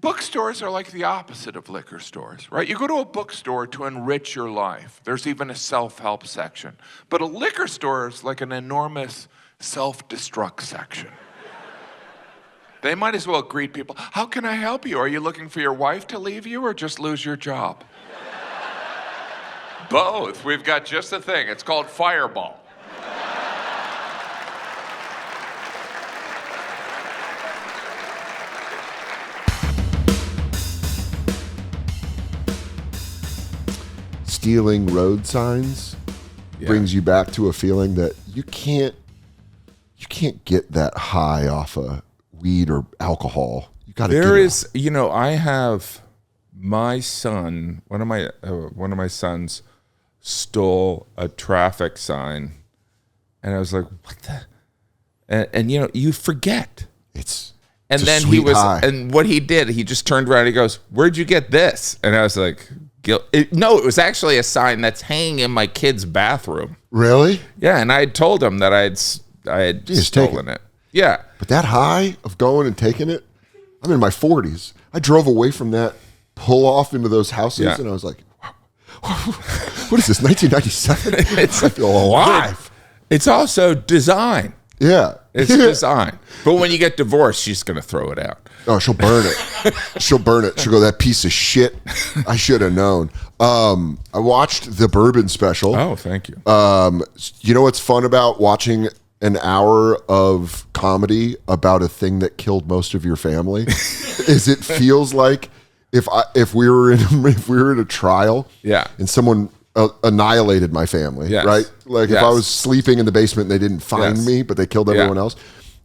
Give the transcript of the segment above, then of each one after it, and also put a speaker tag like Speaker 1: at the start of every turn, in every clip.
Speaker 1: Bookstores are like the opposite of liquor stores, right? You go to a bookstore to enrich your life. There's even a self-help section. But a liquor store is like an enormous self-destruct section. They might as well greet people. How can I help you? Are you looking for your wife to leave you or just lose your job? Both. We've got just the thing. It's called Fireball.
Speaker 2: Stealing road signs brings you back to a feeling that you can't get that high off of weed or alcohol. You got to.
Speaker 3: There is, I have my son. One of my sons stole a traffic sign, and I was like, "What the?" And you forget. And then he was, high. And what he did, he just turned around and he goes, "Where'd you get this?" And I was like, it was actually a sign that's hanging in my kid's bathroom.
Speaker 2: Really?
Speaker 3: Yeah, and I had told him that I had stolen it. Yeah.
Speaker 2: But that high of going and taking it, I'm in my 40s. I drove away from that pull off into those houses, and I was like, what is this, 1997? I feel alive.
Speaker 3: It's also design.
Speaker 2: Yeah.
Speaker 3: It's design. But when you get divorced, she's going to throw it out.
Speaker 2: Oh, she'll burn it. She'll burn it. She'll go, that piece of shit. I should have known. I watched the Bourbon special.
Speaker 3: Oh, thank you.
Speaker 2: You know what's fun about watching an hour of comedy about a thing that killed most of your family? Is it feels like if we were in a trial, and someone annihilated my family, right? Like if I was sleeping in the basement and they didn't find me, but they killed everyone else.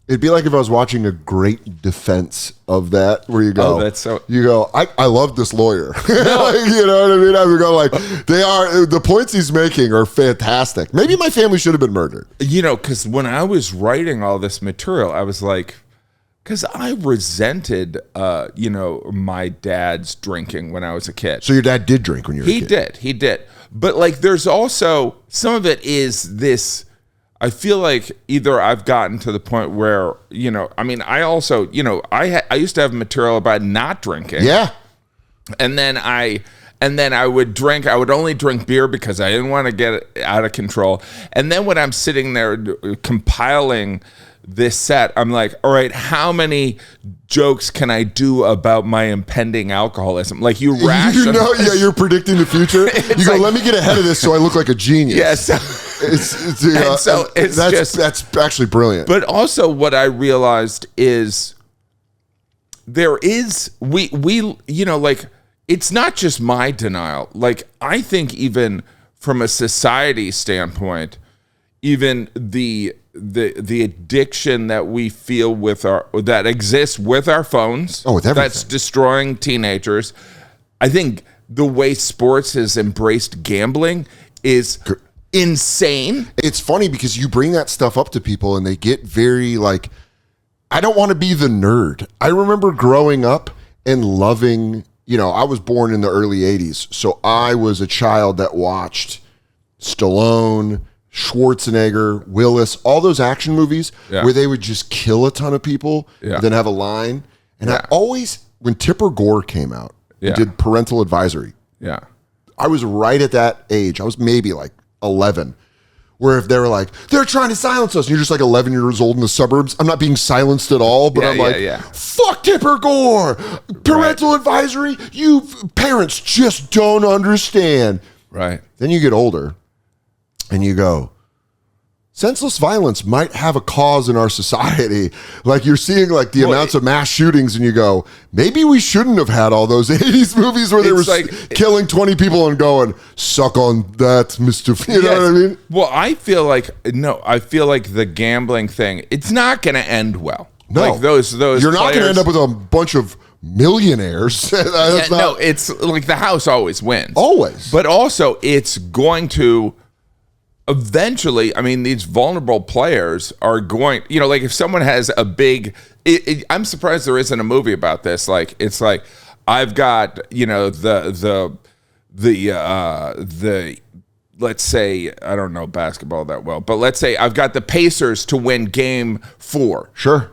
Speaker 2: It'd be like if I was watching a great defense of that, where you go, I love this lawyer. Like, you know what I mean? I would go like, the points he's making are fantastic. Maybe my family should have been murdered.
Speaker 3: Because when I was writing all this material, I was like, because I resented, my dad's drinking when I was a kid.
Speaker 2: So your dad did drink when you were a kid?
Speaker 3: He did. But like, there's also, some of it is this, I feel like either I've gotten to the point where, I also, I used to have material about not drinking.
Speaker 2: Yeah.
Speaker 3: And then I would drink. I would only drink beer because I didn't want to get out of control. And then when I'm sitting there compiling this set, I'm like, all right, how many jokes can I do about my impending alcoholism? Like you rationalize.
Speaker 2: You're predicting the future. You go, let me get ahead of this so I look like a genius.
Speaker 3: Yes.
Speaker 2: That's actually brilliant.
Speaker 3: But also what I realized is it's not just my denial. Like I think even from a society standpoint, even the addiction that we feel that exists with our phones,
Speaker 2: with everything,
Speaker 3: that's destroying teenagers. I think the way sports has embraced gambling is insane.
Speaker 2: It's funny because you bring that stuff up to people and they get very like, I don't want to be the nerd. I remember growing up and loving, I was born in the early 80s, so I was a child that watched Stallone, Schwarzenegger, Willis, all those action movies where they would just kill a ton of people and then have a line. And I always, when Tipper Gore came out, did Parental Advisory.
Speaker 3: Yeah.
Speaker 2: I was right at that age. I was maybe like 11, where if they were like, they're trying to silence us, and you're just like 11 years old in the suburbs. I'm not being silenced at all, but fuck Tipper Gore. Parental Advisory. You parents just don't understand.
Speaker 3: Right.
Speaker 2: Then you get older. And you go, senseless violence might have a cause in our society. Like you're seeing like the amounts of mass shootings and you go, maybe we shouldn't have had all those 80s movies where they were like killing 20 people and going, suck on that, Mr. You know what I mean?
Speaker 3: Well, I feel like the gambling thing, it's not going to end well.
Speaker 2: No.
Speaker 3: Like those
Speaker 2: you're not going to end up with a bunch of millionaires.
Speaker 3: It's like the house always wins.
Speaker 2: Always.
Speaker 3: But also it's going to... Eventually, these vulnerable players are going, like if someone has a big, I'm surprised there isn't a movie about this. Like, it's like, I've got, the let's say, I don't know basketball that well, but let's say I've got the Pacers to win game 4.
Speaker 2: Sure.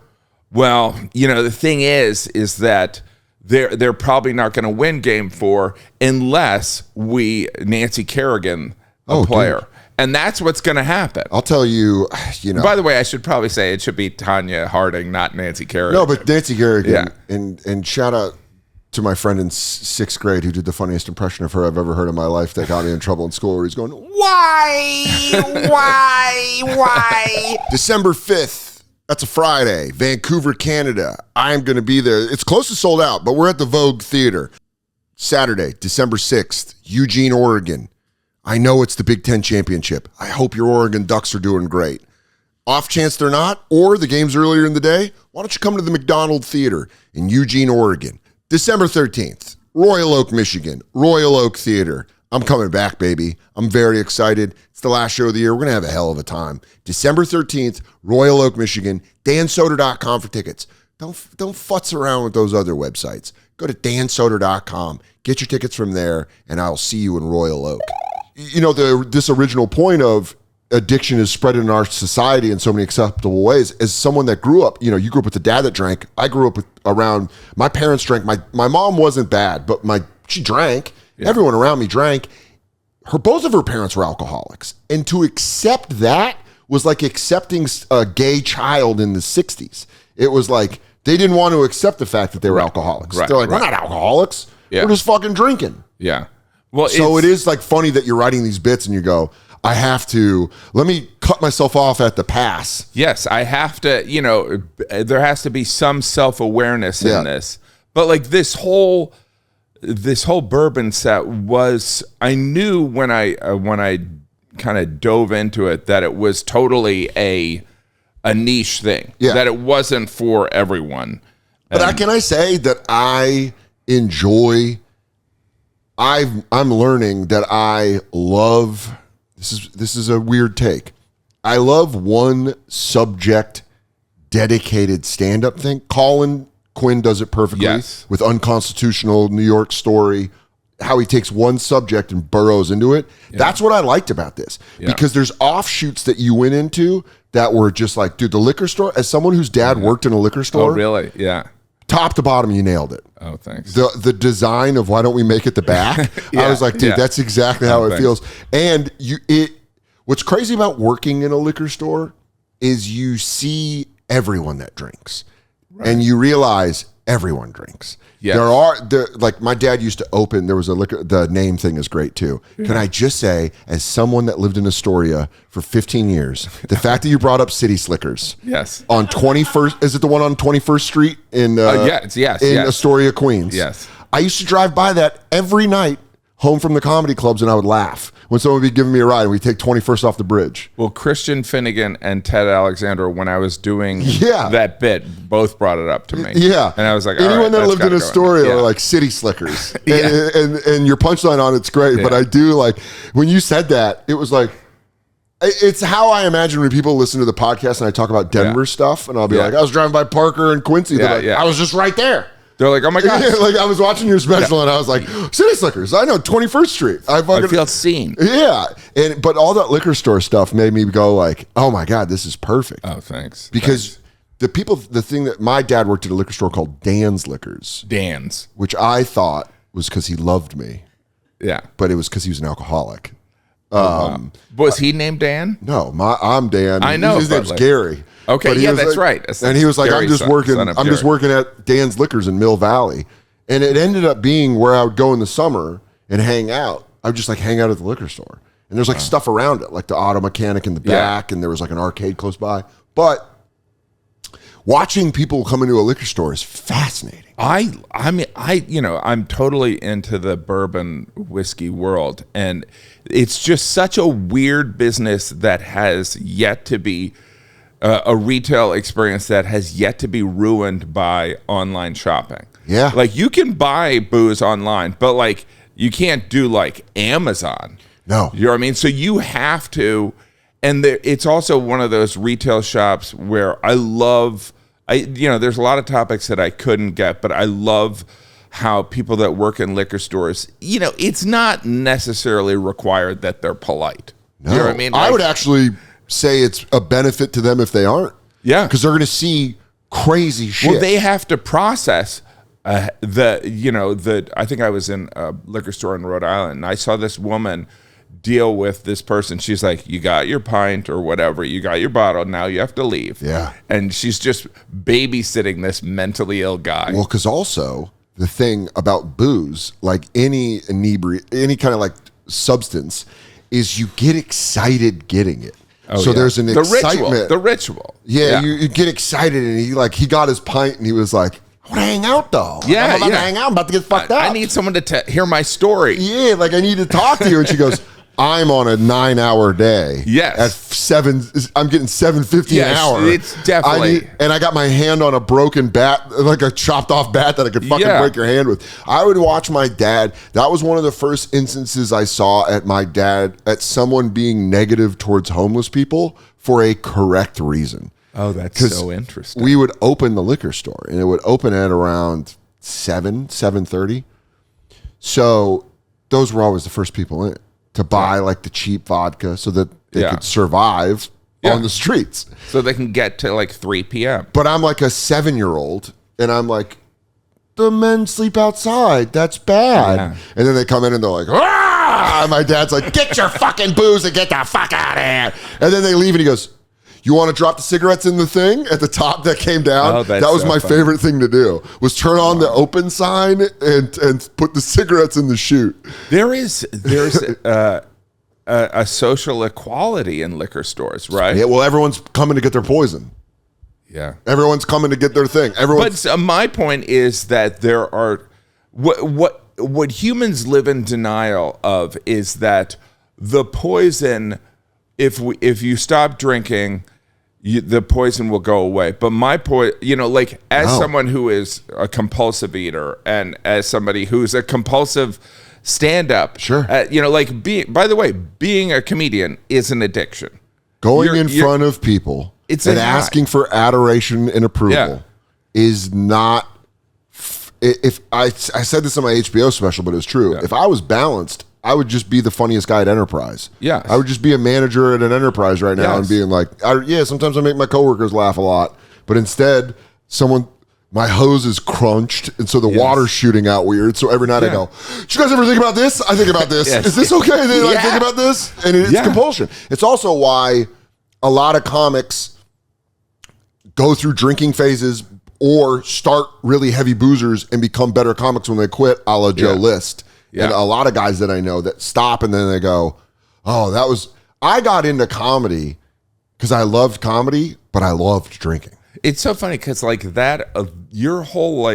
Speaker 3: Well, the thing is that they're probably not going to win game 4 unless we Nancy Kerrigan a player. Dude. And that's what's going to happen.
Speaker 2: I'll tell you,
Speaker 3: By the way, I should probably say it should be Tanya Harding, not Nancy Kerrigan.
Speaker 2: No, but Nancy Kerrigan. And shout out to my friend in 6th grade who did the funniest impression of her I've ever heard in my life that got me in trouble in school, where he's going, why? December 5th. That's a Friday. Vancouver, Canada. I'm going to be there. It's close to sold out, but we're at the Vogue Theater. Saturday, December 6th, Eugene, Oregon. I know it's the Big Ten Championship. I hope your Oregon Ducks are doing great. Off chance they're not, or the game's earlier in the day, why don't you come to the McDonald Theater in Eugene, Oregon. December 13th, Royal Oak, Michigan. Royal Oak Theater. I'm coming back, baby. I'm very excited. It's the last show of the year. We're going to have a hell of a time. December 13th, Royal Oak, Michigan. DanSoder.com for tickets. Don't futz around with those other websites. Go to DanSoder.com. Get your tickets from there, and I'll see you in Royal Oak. This original point of addiction is spread in our society in so many acceptable ways. As someone that grew up, you grew up with a dad that drank. I grew up around, my parents drank. My mom wasn't bad, but she drank. Yeah. Everyone around me drank. Both of her parents were alcoholics. And to accept that was like accepting a gay child in the 60s. It was like they didn't want to accept the fact that they were alcoholics. They're like, we're not alcoholics. Yeah. We're just fucking drinking.
Speaker 3: Yeah. Well,
Speaker 2: so it is like funny that you're writing these bits and you go, let me cut myself off at the pass.
Speaker 3: Yes, I have to, there has to be some self-awareness in this. But like this whole bourbon set was, I knew when I kind of dove into it that it was totally a niche thing. Yeah. That it wasn't for everyone.
Speaker 2: But can I say that I enjoy, I'm learning that I love, this is a weird take. I love one subject dedicated stand-up thing. Colin Quinn does it perfectly with Unconstitutional New York Story, how he takes one subject and burrows into it. Yeah. That's what I liked about this, because there's offshoots that you went into that were just like, dude, the liquor store, as someone whose dad worked in a liquor store.
Speaker 3: Oh, really? Yeah.
Speaker 2: Top to bottom, you nailed it.
Speaker 3: Oh, thanks.
Speaker 2: The design of why don't we make it the back? I was like, dude, that's exactly how it feels. And what's crazy about working in a liquor store is you see everyone that drinks. Right. And you realize everyone drinks. Yes. Like my dad used to open, there was a liquor, the name thing is great too. Yeah. Can I just say, as someone that lived in Astoria for 15 years, the fact that you brought up City Slickers.
Speaker 3: Yes.
Speaker 2: On 21st, is it the one on 21st Street in Astoria, Queens?
Speaker 3: Yes.
Speaker 2: I used to drive by that every night home from the comedy clubs, and I would laugh when someone would be giving me a ride and we'd take 21st off the bridge.
Speaker 3: Well, Christian Finnegan and Ted Alexander, when I was doing that bit, both brought it up to me.
Speaker 2: Yeah.
Speaker 3: And I was like,
Speaker 2: anyone that lived in Astoria are like City Slickers. And your punchline on it's great. Yeah. But I do like, when you said that, it was like, it's how I imagine when people listen to the podcast and I talk about Denver stuff, and I'll be like, I was driving by Parker and Quincy. They're like, I was just right there.
Speaker 3: They're like, oh my God.
Speaker 2: Like I was watching your special and I was like, City Slickers, I know, 21st Street. I
Speaker 3: feel seen.
Speaker 2: Yeah. But all that liquor store stuff made me go like, oh my God, this is perfect.
Speaker 3: Oh, thanks.
Speaker 2: Because the thing that my dad worked at a liquor store called Dan's Liquors.
Speaker 3: Dan's.
Speaker 2: Which I thought was because he loved me.
Speaker 3: Yeah.
Speaker 2: But it was because he was an alcoholic.
Speaker 3: Was he named Dan?
Speaker 2: No, I'm Dan.
Speaker 3: I know.
Speaker 2: His name's Gary.
Speaker 3: Okay, that's right.
Speaker 2: And he was like, I'm just working at Dan's Liquors in Mill Valley. And it ended up being where I would go in the summer and hang out. I would just like hang out at the liquor store. And there's like stuff around it, like the auto mechanic in the back, and there was like an arcade close by. But watching people come into a liquor store is fascinating.
Speaker 3: I'm totally into the bourbon whiskey world, and it's just such a weird business that has yet to be a retail experience that has yet to be ruined by online shopping.
Speaker 2: Yeah.
Speaker 3: Like you can buy booze online, but like you can't do like Amazon.
Speaker 2: No.
Speaker 3: You know what I mean? So you have to, and it's also one of those retail shops where there's a lot of topics that I couldn't get, but I love how people that work in liquor stores, it's not necessarily required that they're polite.
Speaker 2: No.
Speaker 3: You know what I mean?
Speaker 2: I would actually say it's a benefit to them if they aren't.
Speaker 3: Yeah.
Speaker 2: Because they're going to see crazy shit.
Speaker 3: Well, they have to process I think I was in a liquor store in Rhode Island, and I saw this woman deal with this person. She's like, you got your pint or whatever, you got your bottle, now you have to leave.
Speaker 2: Yeah.
Speaker 3: And she's just babysitting this mentally ill guy.
Speaker 2: Well, because also the thing about booze, like any kind of like substance, is you get excited getting it. So there's an excitement.
Speaker 3: The ritual.
Speaker 2: Yeah, you get excited, and he got his pint, and he was like, I want to hang out, though.
Speaker 3: Yeah,
Speaker 2: I'm about to hang out. I'm about to get fucked up.
Speaker 3: I need someone to hear my story.
Speaker 2: Yeah, like I need to talk to you. And she goes, I'm on a 9-hour day.
Speaker 3: Yes.
Speaker 2: At 7, I'm getting $7.50 an hour.
Speaker 3: It's definitely.
Speaker 2: And I got my hand on a broken bat, like a chopped off bat that I could fucking break your hand with. I would watch my dad. That was one of the first instances I saw at someone being negative towards homeless people for a correct reason.
Speaker 3: Oh, that's so interesting.
Speaker 2: We would open the liquor store, and it would open at around 7:30. So those were always the first people in to buy like the cheap vodka so that they could survive on the streets.
Speaker 3: So they can get to like 3 p.m.
Speaker 2: But I'm like a 7-year-old, and I'm like, the men sleep outside. That's bad.
Speaker 3: Yeah.
Speaker 2: And then they come in and they're like, ah! And my dad's like, get your fucking booze and get the fuck out of here. And then they leave, and he goes, you want to drop the cigarettes in the thing at the top that came down?
Speaker 3: Oh,
Speaker 2: that was my favorite thing to do, was turn on the open sign and put the cigarettes in the chute.
Speaker 3: There's a social equality in liquor stores, right?
Speaker 2: Yeah, well, everyone's coming to get their poison.
Speaker 3: Yeah.
Speaker 2: Everyone's coming to get their thing.
Speaker 3: But my point is that there are what humans live in denial of is that the poison, if you stop drinking, the poison will go away. But my point, someone who is a compulsive eater and as somebody who's a compulsive stand-up,
Speaker 2: sure,
Speaker 3: being a comedian is an addiction.
Speaker 2: Going in front of people and asking for adoration and approval is not. If I said this on my HBO special, but it was true. Yeah. If I was balanced, I would just be the funniest guy at Enterprise.
Speaker 3: Yeah,
Speaker 2: I would just be a manager at an Enterprise right now and being like, sometimes I make my coworkers laugh a lot, but instead, my hose is crunched, and so the water's shooting out weird. So every night I go, did you guys ever think about this? I think about this. Is this okay? I think about this, and it's compulsion. It's also why a lot of comics go through drinking phases or start really heavy boozers and become better comics when they quit, a la Joe List. Yeah. And a lot of guys that I know that stop and then they go, I got into comedy because I loved comedy, but I loved drinking.
Speaker 3: It's so funny because like that, your whole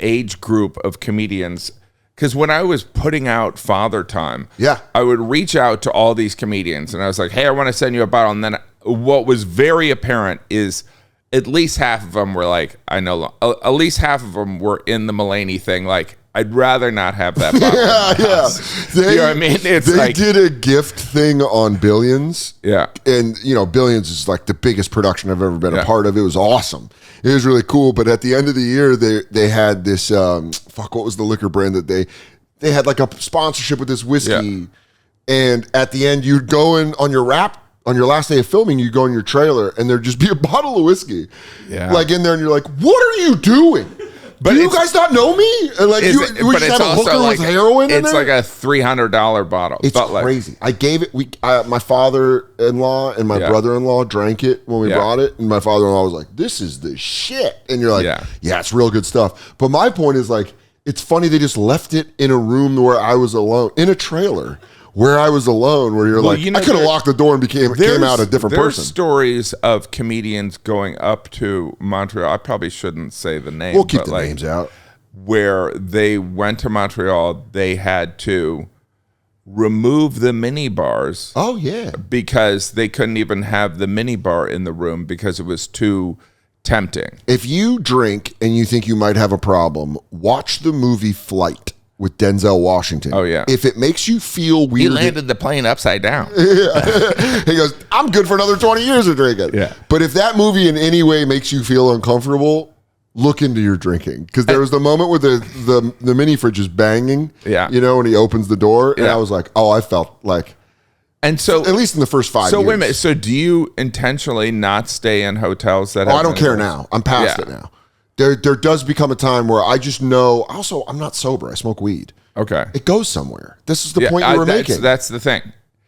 Speaker 3: age group of comedians, because when I was putting out Father Time, I would reach out to all these comedians and I was like, hey, I want to send you a bottle. And then what was very apparent is at least half of them were like, at least half of them were in the Mulaney thing. Like, I'd rather not have that bottle. You know what I mean?
Speaker 2: They did a gift thing on Billions.
Speaker 3: Yeah. And,
Speaker 2: Billions is like the biggest production I've ever been a part of. It was awesome. It was really cool. But at the end of the year, they had this, what was the liquor brand that they had like a sponsorship with this whiskey. Yeah. And at the end, you'd go in on your last day of filming, you go in your trailer and there'd just be a bottle of whiskey. Yeah. Like in there and you're like, what are you doing? But do you guys not know me? And like, you just have a hooker with heroin in there?
Speaker 3: It's like a $300 bottle.
Speaker 2: It's crazy. I gave it, my father-in-law and my brother-in-law drank it when we brought it. And my father-in-law was like, this is the shit. And you're like, yeah, it's real good stuff. But my point is like, it's funny they just left it in a room where I was alone, in a trailer. Where I was alone, where you're I could have locked the door and came out a different person.
Speaker 3: There's stories of comedians going up to Montreal. I probably shouldn't say the name.
Speaker 2: We'll keep the names out.
Speaker 3: Where they went to Montreal, they had to remove the mini bars.
Speaker 2: Oh, yeah.
Speaker 3: Because they couldn't even have the mini bar in the room because it was too tempting.
Speaker 2: If you drink and you think you might have a problem, watch the movie Flight with Denzel Washington.
Speaker 3: Oh, yeah.
Speaker 2: If it makes you feel weird.
Speaker 3: He landed the plane upside down.
Speaker 2: He goes, I'm good for another 20 years of drinking.
Speaker 3: Yeah.
Speaker 2: But if that movie in any way makes you feel uncomfortable, look into your drinking. Because there was the moment where the mini fridge is banging, when he opens the door. And I was like, I felt like.
Speaker 3: And so,
Speaker 2: at least in the first 5 years.
Speaker 3: So wait a minute. So do you intentionally not stay in hotels that have
Speaker 2: I don't care now. I'm past it now. There does become a time where I just know. Also, I'm not sober. I smoke weed.
Speaker 3: Okay.
Speaker 2: It goes somewhere. This is the point you were making.
Speaker 3: That's the thing.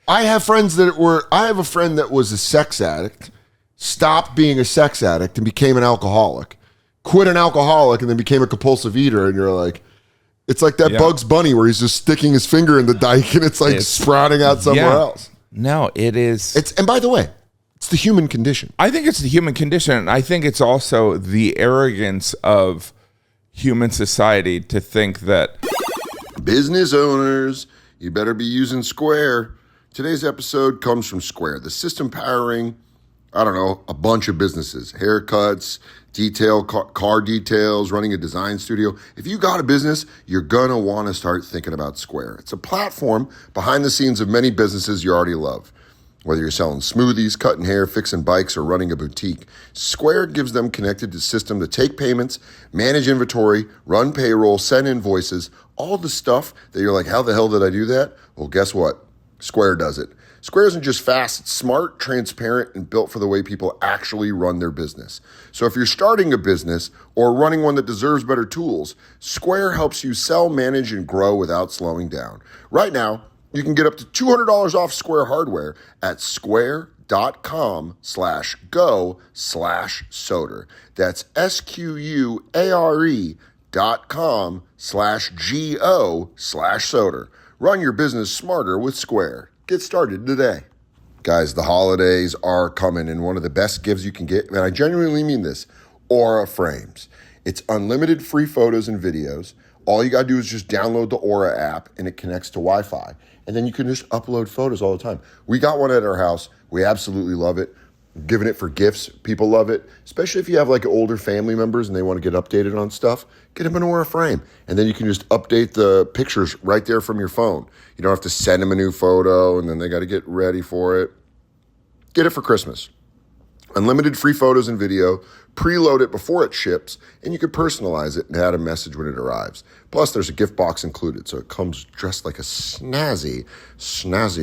Speaker 2: I have friends that were. I have a friend that was a sex addict, stopped being a sex addict, and became an alcoholic. Quit an alcoholic, and then became a compulsive eater. And you're like, it's like that Bugs Bunny where he's just sticking his finger in the dike, and it's like sprouting out somewhere else.
Speaker 3: No, it is.
Speaker 2: And by the way, it's the human condition.
Speaker 3: I think it's the human condition. And I think it's also the arrogance of human society to think that
Speaker 2: business owners, you better be using Square. Today's episode comes from Square, the system powering, a bunch of businesses, haircuts, car details, running a design studio. If you got a business, you're going to want to start thinking about Square. It's a platform behind the scenes of many businesses you already love. Whether you're selling smoothies, cutting hair, fixing bikes, or running a boutique, Square gives them connected to system to take payments, manage inventory, run payroll, send invoices, all the stuff that you're like, how the hell did I do that? Well, guess what? Square does it. Square isn't just fast, it's smart, transparent, and built for the way people actually run their business. So if you're starting a business or running one that deserves better tools, Square helps you sell, manage, and grow without slowing down. Right now, you can get up to $200 off Square hardware at square.com/go/Soder. That's SQUARE.com/GO/Soder. Run your business smarter with Square. Get started today. Guys, the holidays are coming, and one of the best gifts you can get, and I genuinely mean this, Aura Frames. It's unlimited free photos and videos. All you got to do is just download the Aura app, and it connects to Wi-Fi. And then you can just upload photos all the time. We got one at our house. We absolutely love it. Giving it for gifts. People love it. Especially if you have like older family members and they want to get updated on stuff. Get them an Aura frame. And then you can just update the pictures right there from your phone. You don't have to send them a new photo and then they got to get ready for it. Get it for Christmas. Unlimited free photos and video. Preload it before it ships, and you can personalize it and add a message when it arrives. Plus, there's a gift box included, so it comes dressed like a snazzy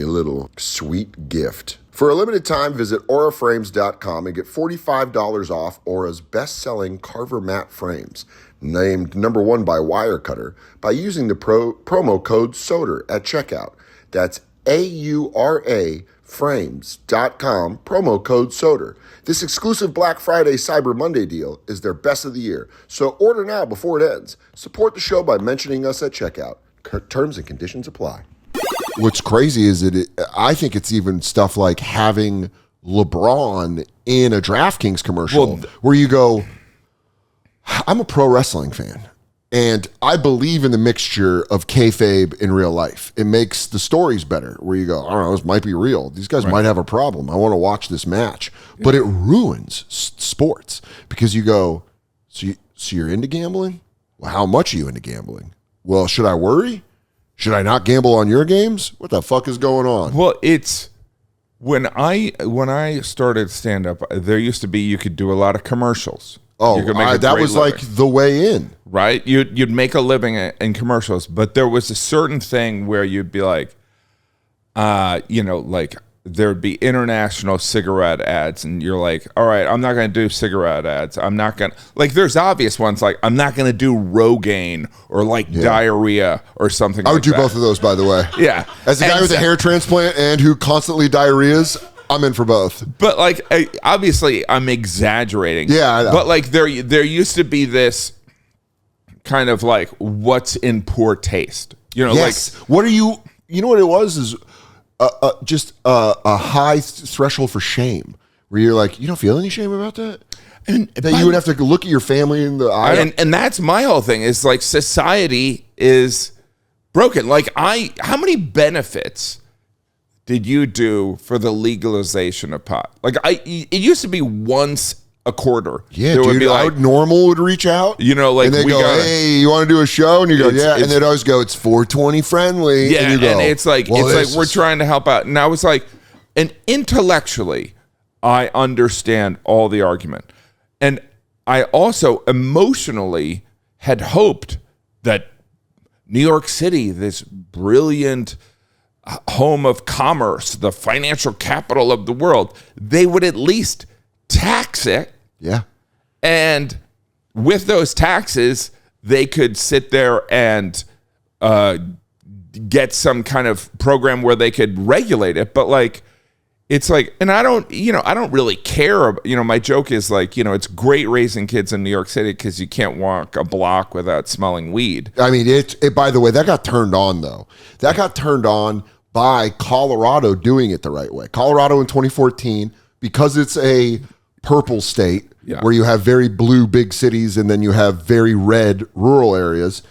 Speaker 2: little sweet gift. For a limited time, visit auraframes.com and get $45 off Aura's best-selling Carver matte frames, named number 1 by Wirecutter, by using the promo code SODER at checkout. That's AURA frames.com, promo code SODER. This exclusive Black Friday Cyber Monday deal is their best of the year, so order now before it ends. Support the show by mentioning us at checkout. Terms and conditions apply. What's crazy is that I think it's even stuff like having LeBron in a DraftKings commercial where you go, I'm a pro wrestling fan. And I believe in the mixture of kayfabe in real life. It makes the stories better where you go, I don't know, this might be real. These guys might have a problem. I want to watch this match. Yeah. But it ruins sports because you go, so you're into gambling? Well, how much are you into gambling? Well, should I worry? Should I not gamble on your games? What the fuck is going on?
Speaker 3: Well, it's when I started stand-up, there used to be, you could do a lot of commercials.
Speaker 2: Oh, that was living. Like the way in.
Speaker 3: Right? You'd make a living in commercials, but there was a certain thing where you'd be like, like there'd be international cigarette ads, and you're like, all right, I'm not going to do cigarette ads. I'm not going to, like, there's obvious ones, like, I'm not going to do Rogaine or like diarrhea or something like that. I would do
Speaker 2: both of those, by the way.
Speaker 3: Yeah.
Speaker 2: As a guy with a hair transplant and who constantly diarrheas, I'm in for both.
Speaker 3: But like, obviously I'm exaggerating.
Speaker 2: Yeah, I know.
Speaker 3: But like there used to be this kind of like, what's in poor taste? You know,
Speaker 2: yes. Like, what are you know what it was is just a high threshold for shame where you're like, you don't feel any shame about that? And that you would have to look at your family in the eye.
Speaker 3: And that's my whole thing is like, society is broken. Like how many benefits did you do for the legalization of pot? Like it used to be once a quarter.
Speaker 2: Yeah, dude, would be like, Normal would reach out.
Speaker 3: You know, like
Speaker 2: and they go, hey, you want to do a show? And you go, yeah. And they'd always go, it's 420 friendly.
Speaker 3: Yeah,
Speaker 2: and you go,
Speaker 3: it's like we're trying to help out. And I was like, and intellectually, I understand all the argument. And I also emotionally had hoped that New York City, this brilliant home of commerce, the financial capital of the world, they would at least tax it.
Speaker 2: Yeah.
Speaker 3: And with those taxes, they could sit there and get some kind of program where they could regulate it. But like, it's like, and I don't really care. My joke is like, it's great raising kids in New York City because you can't walk a block without smelling weed.
Speaker 2: I mean, it. By the way, that got turned on though. That got turned on by Colorado doing it the right way. Colorado in 2014, because it's a purple state where you have very blue big cities and then you have very red rural areas.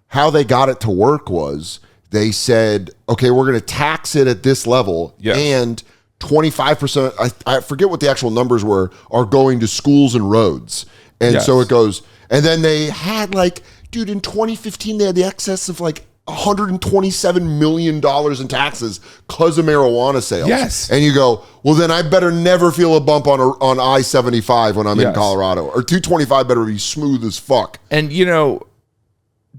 Speaker 2: How they got it to work was they said, okay, we're going to tax it at this level, and 25%, I forget what the actual numbers were, are going to schools and roads. And so it goes, and then they had like, dude, in 2015, they had the excess of like $127 million in taxes because of marijuana sales. Yes. And you go, well, then I better never feel a bump on I-75 when I'm in Colorado, or 225 better be smooth as fuck.
Speaker 3: And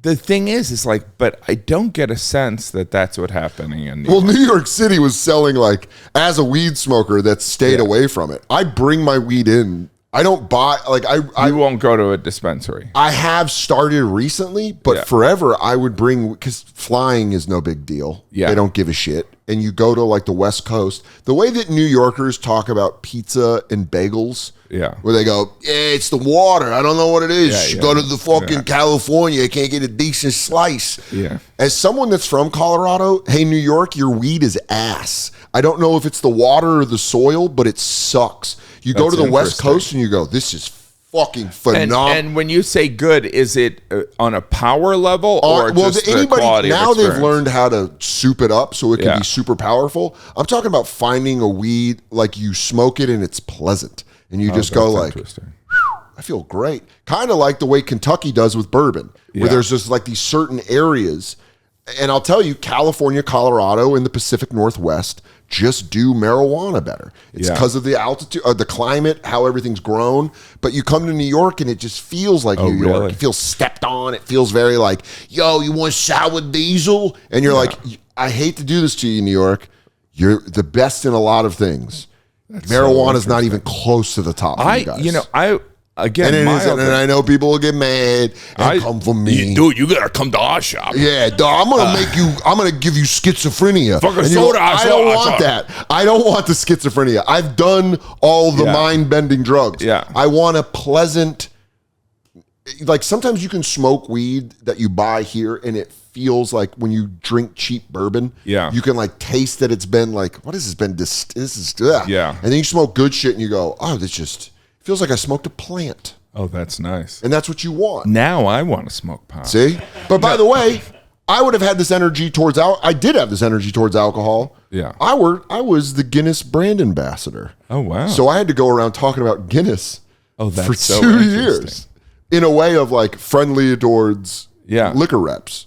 Speaker 3: the thing is like, but I don't get a sense that that's what's happening in New York.
Speaker 2: Well, New York City was selling, like, as a weed smoker that stayed away from it. I bring my weed in. I don't buy, like, I
Speaker 3: won't go to a dispensary.
Speaker 2: I have started recently, but forever I would bring, because flying is no big deal. Yeah. They don't give a shit. And you go to like the West Coast, the way that New Yorkers talk about pizza and bagels, where they go, it's the water. I don't know what it is. You go to the fucking California, you can't get a decent slice. Yeah. As someone that's from Colorado, hey, New York, your weed is ass. I don't know if it's the water or the soil, but it sucks. You go to the West Coast and you go, this is fucking phenomenal.
Speaker 3: And when you say good, is it on a power level or just the quality
Speaker 2: now
Speaker 3: of experience?
Speaker 2: They've learned how to soup it up so it can be super powerful. I'm talking about finding a weed, like you smoke it and it's pleasant. And you just go like, I feel great. Kind of like the way Kentucky does with bourbon, where there's just like these certain areas. And I'll tell you, California, Colorado, and the Pacific Northwest just do marijuana better. It's because of the altitude, the climate, how everything's grown. But you come to New York and it just feels like New York. Really? It feels stepped on. It feels very like, yo, you want sour diesel? And you're like, I hate to do this to you, New York. You're the best in a lot of things. Marijuana is not even close to the top for you guys.
Speaker 3: Again,
Speaker 2: and I know people will get mad and come for me.
Speaker 3: Dude, you gotta come to our shop.
Speaker 2: Yeah, dog, I'm gonna give you schizophrenia.
Speaker 3: Fucking soda.
Speaker 2: I don't want that. I don't want the schizophrenia. I've done all the mind-bending drugs. Yeah. I want a pleasant, like sometimes you can smoke weed that you buy here and it feels like when you drink cheap bourbon, you can like taste that it's been like, what has this been? This is, and then you smoke good shit and you go, oh, this just feels like I smoked a plant.
Speaker 3: Oh, that's nice.
Speaker 2: And that's what you want.
Speaker 3: Now I want to smoke pot.
Speaker 2: See? But by the way, I would have had this energy towards I did have this energy towards alcohol. Yeah. I was the Guinness brand ambassador.
Speaker 3: Oh, wow.
Speaker 2: So I had to go around talking about Guinness for
Speaker 3: so
Speaker 2: 2 years in a way of like friendly towards liquor reps.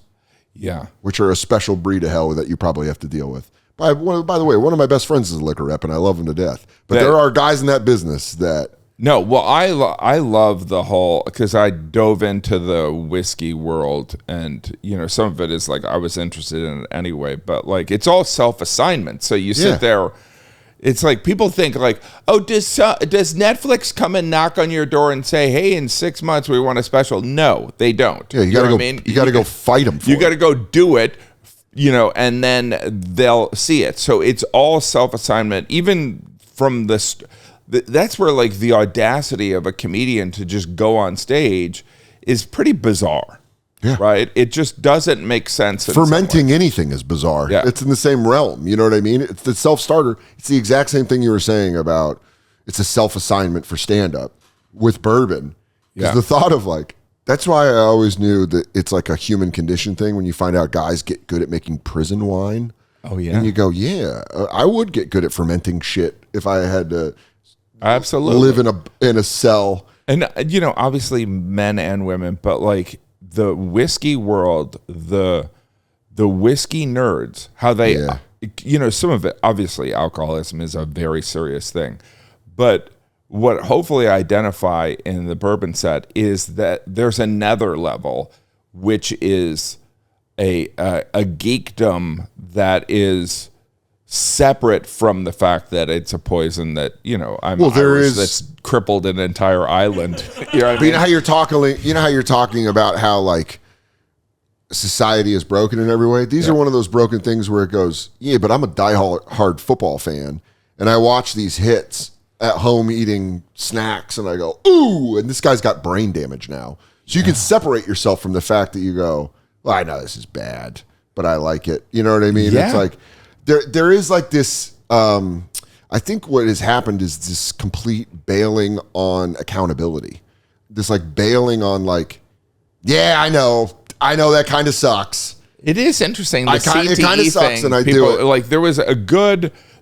Speaker 2: Yeah. Which are a special breed of hell that you probably have to deal with. By the way, one of my best friends is a liquor rep and I love him to death. But there are guys in that business that...
Speaker 3: No, well, I love the whole, because I dove into the whiskey world and, some of it is like I was interested in it anyway, but like it's all self-assignment. So you sit there, it's like people think like, oh, does Netflix come and knock on your door and say, hey, in 6 months we want a special? No, they don't.
Speaker 2: Yeah, you gotta go. You gotta go fight them.
Speaker 3: You gotta go do it, and then they'll see it. So it's all self-assignment, even from the. That's where like the audacity of a comedian to just go on stage is pretty bizarre. Yeah. Right? It just doesn't make sense.
Speaker 2: Fermenting anything is bizarre. Yeah. It's in the same realm. You know what I mean? It's the self-starter. It's the exact same thing you were saying about it's a self-assignment for stand-up with bourbon. Because the thought of like, that's why I always knew that it's like a human condition thing when you find out guys get good at making prison wine. Oh, yeah. And you go, I would get good at fermenting shit if I had to...
Speaker 3: Absolutely
Speaker 2: live in a cell.
Speaker 3: And obviously men and women, but like the whiskey world, the whiskey nerds, how they some of it, obviously alcoholism is a very serious thing, but what hopefully I identify in the bourbon set is that there's another level, which is a geekdom that is separate from the fact that it's a poison that, I'm
Speaker 2: there
Speaker 3: Irish,
Speaker 2: is
Speaker 3: that's crippled an entire island. You know what I
Speaker 2: But
Speaker 3: mean?
Speaker 2: you know how you're talking about how like society is broken in every way. These are one of those broken things where it goes, yeah, but I'm a diehard football fan, and I watch these hits at home eating snacks, and I go, ooh, and this guy's got brain damage now. So you can separate yourself from the fact that you go, well, I know this is bad, but I like it. You know what I mean?
Speaker 3: Yeah.
Speaker 2: It's like there is like this. I think what has happened is this complete bailing on accountability. This like bailing on like, yeah, I know that kind of sucks.
Speaker 3: It is interesting. The
Speaker 2: It kind of
Speaker 3: CTE
Speaker 2: sucks,
Speaker 3: thing,
Speaker 2: and I
Speaker 3: people,
Speaker 2: do it.
Speaker 3: Like there was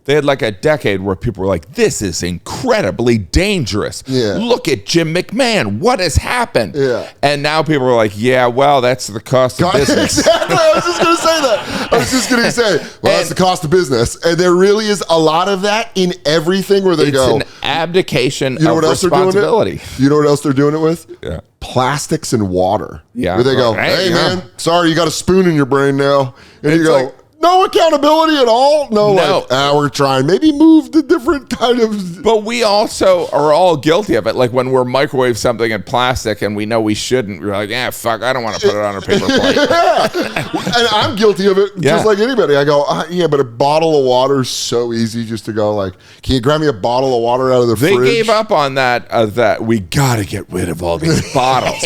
Speaker 3: they had like a decade where people were like, this is incredibly dangerous.
Speaker 2: Yeah.
Speaker 3: Look at Jim McMahon. What has happened?
Speaker 2: Yeah.
Speaker 3: And now people are like, yeah, well, that's the cost of business.
Speaker 2: Exactly. I was just going to say that. I was just going to say, well, that's the cost of business. And there really is a lot of that in everything where they
Speaker 3: It's
Speaker 2: go.
Speaker 3: an abdication
Speaker 2: You know
Speaker 3: of
Speaker 2: what else they're doing
Speaker 3: responsibility.
Speaker 2: it? You know what else they're doing it with?
Speaker 3: Yeah.
Speaker 2: Plastics and water.
Speaker 3: Yeah.
Speaker 2: Where they go,
Speaker 3: Right,
Speaker 2: hey,
Speaker 3: yeah.
Speaker 2: man, sorry, you got a spoon in your brain now. And you
Speaker 3: It's
Speaker 2: go,
Speaker 3: like-
Speaker 2: no accountability at all? No. Like, we're trying. Maybe move the different kind of...
Speaker 3: But we also are all guilty of it. Like when we're microwave something in plastic and we know we shouldn't, we're like, yeah, fuck, I don't want to put it on a paper plate.
Speaker 2: Yeah. And I'm guilty of it just like anybody. I go, yeah, but a bottle of water is so easy just to go like, can you grab me a bottle of water out of the
Speaker 3: They
Speaker 2: fridge?
Speaker 3: gave up on that, that we got to get rid of all these bottles.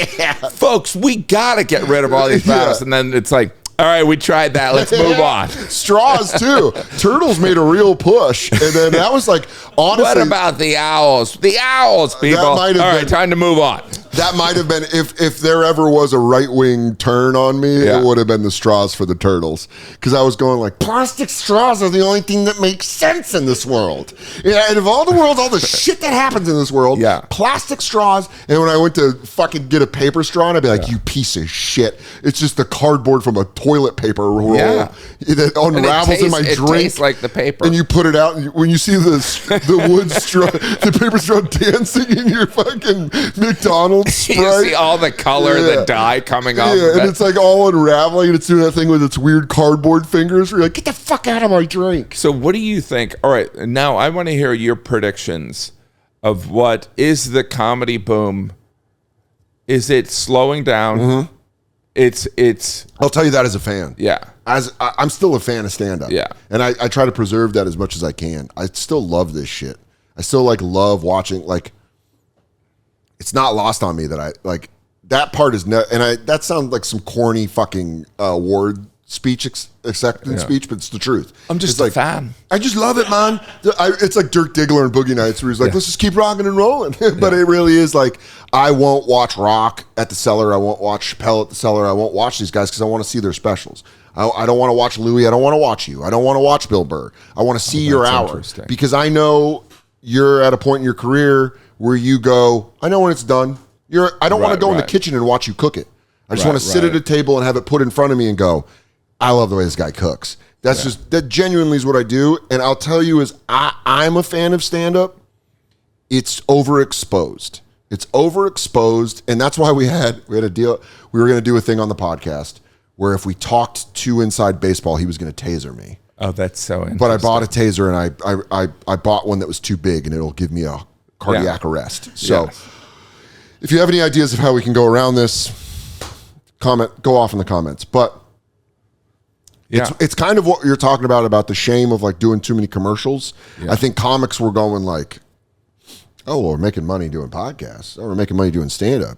Speaker 3: Folks, we got to get rid of all these bottles.
Speaker 2: Yeah.
Speaker 3: And then it's like, all right, we tried that. Let's move on.
Speaker 2: Straws too. Turtles made a real push, and then that was like honestly.
Speaker 3: What about the owls? The owls, people. All
Speaker 2: might have
Speaker 3: right,
Speaker 2: been-
Speaker 3: time to move on.
Speaker 2: That might have been if there ever was a right wing turn on me,
Speaker 3: Yeah.
Speaker 2: it would have been the straws for the turtles, because I was going like plastic straws are the only thing that makes sense in this world. Yeah, and of all the shit that happens in this world,
Speaker 3: Yeah.
Speaker 2: plastic straws. And when I went to fucking get a paper straw, I'd be like, you piece of shit! It's just the cardboard from a toilet paper roll
Speaker 3: Yeah.
Speaker 2: that unravels in my
Speaker 3: it
Speaker 2: drink.
Speaker 3: tastes like the paper.
Speaker 2: And you put it out, and when you see the wood straw, the paper straw dancing in your fucking McDonald's Sprite.
Speaker 3: You see all the color, the dye coming off.
Speaker 2: Yeah,
Speaker 3: of
Speaker 2: and
Speaker 3: it.
Speaker 2: it's like all unraveling, and it's doing that thing with its weird cardboard fingers. Where you're like, get the fuck out of my drink.
Speaker 3: So what do you think? All right, now I want to hear your predictions of what is the comedy boom. Is it slowing down?
Speaker 2: Mm-hmm.
Speaker 3: It's
Speaker 2: I'll tell you that as a fan.
Speaker 3: yeah.
Speaker 2: I'm still a fan of stand-up.
Speaker 3: Yeah.
Speaker 2: And I try to preserve that as much as I can. I still love this shit. I still like love watching, like, it's not lost on me that I like that part is that sounds like some corny fucking award speech acceptance speech, but it's the truth.
Speaker 3: I'm just
Speaker 2: it's
Speaker 3: a
Speaker 2: like,
Speaker 3: fan.
Speaker 2: I just love it, man. It's like Dirk Diggler and Boogie Nights, where he's like, let's just keep rocking and rolling. But it really is like, I won't watch Rock at the Cellar. I won't watch Chappelle at the Cellar. I won't watch these guys because I want to see their specials. I don't want to watch Louis. I don't want to watch you. I don't want to watch Bill Burr. I want to see your
Speaker 3: that's
Speaker 2: hour,
Speaker 3: interesting.
Speaker 2: because I know you're at a point in your career where you go, I know when it's done. I don't want to
Speaker 3: Right,
Speaker 2: go in the
Speaker 3: right.
Speaker 2: kitchen and watch you cook it. I just
Speaker 3: Right,
Speaker 2: want to sit
Speaker 3: right.
Speaker 2: at a table and have it put in front of me and go, I love the way this guy cooks. That genuinely is what I do. And I'll tell you is I'm a fan of stand-up. It's overexposed. It's overexposed. And that's why we had a deal. We were going to do a thing on the podcast where if we talked too inside baseball, he was going to taser me.
Speaker 3: Oh, that's so interesting.
Speaker 2: But I bought a taser, and I bought one that was too big, and it'll give me a cardiac arrest. So if you have any ideas of how we can go around this, go off in the comments. But it's kind of what you're talking about the shame of like doing too many commercials. I think comics were going like, oh, well, we're making money doing podcasts. Oh, we're making money doing stand-up.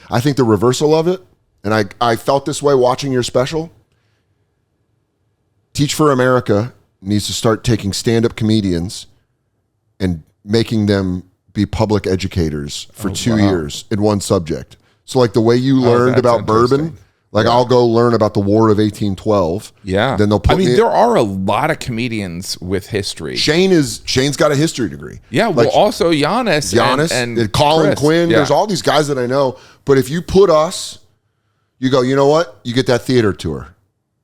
Speaker 2: I think the reversal of it, and I felt this way watching your special, Teach for America needs to start taking stand-up comedians and making them be public educators for 2 years in one subject. So like the way you learned
Speaker 3: that's
Speaker 2: about bourbon,
Speaker 3: interesting.
Speaker 2: like I'll go learn about the War of 1812.
Speaker 3: Yeah.
Speaker 2: Then they'll put me.
Speaker 3: there are a lot of comedians with history.
Speaker 2: Shane's got a history degree.
Speaker 3: Yeah, well,
Speaker 2: Like,
Speaker 3: also Giannis and
Speaker 2: Colin
Speaker 3: Chris.
Speaker 2: Quinn.
Speaker 3: Yeah.
Speaker 2: There's all these guys that I know. But if you put us, you go, you know what? You get that theater tour.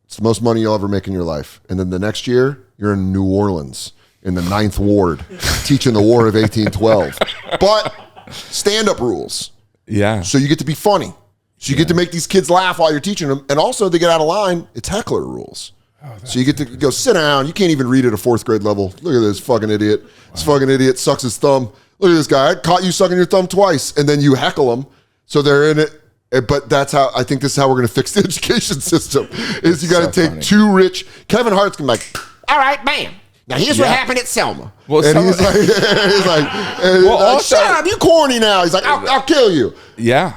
Speaker 2: It's the most money you'll ever make in your life. And then the next year, you're in New Orleans in the 9th Ward teaching the War of 1812. But stand-up rules.
Speaker 3: Yeah.
Speaker 2: So you get to be funny. So you get to make these kids laugh while you're teaching them. And also, they get out of line, it's heckler rules. So you get to go sit down. You can't even read at a 4th grade level. Look at this fucking idiot. This fucking idiot sucks his thumb. Look at this guy. I caught you sucking your thumb twice. And then you heckle them. So they're in it. But that's how, I think this is how we're going to fix the education system, is you got to take two rich. Kevin Hart's going to be like, all right, bam. Now here's what happened at Selma.
Speaker 3: Well,
Speaker 2: and he's like, shut up, you corny now. He's like, I'll kill you.
Speaker 3: Yeah.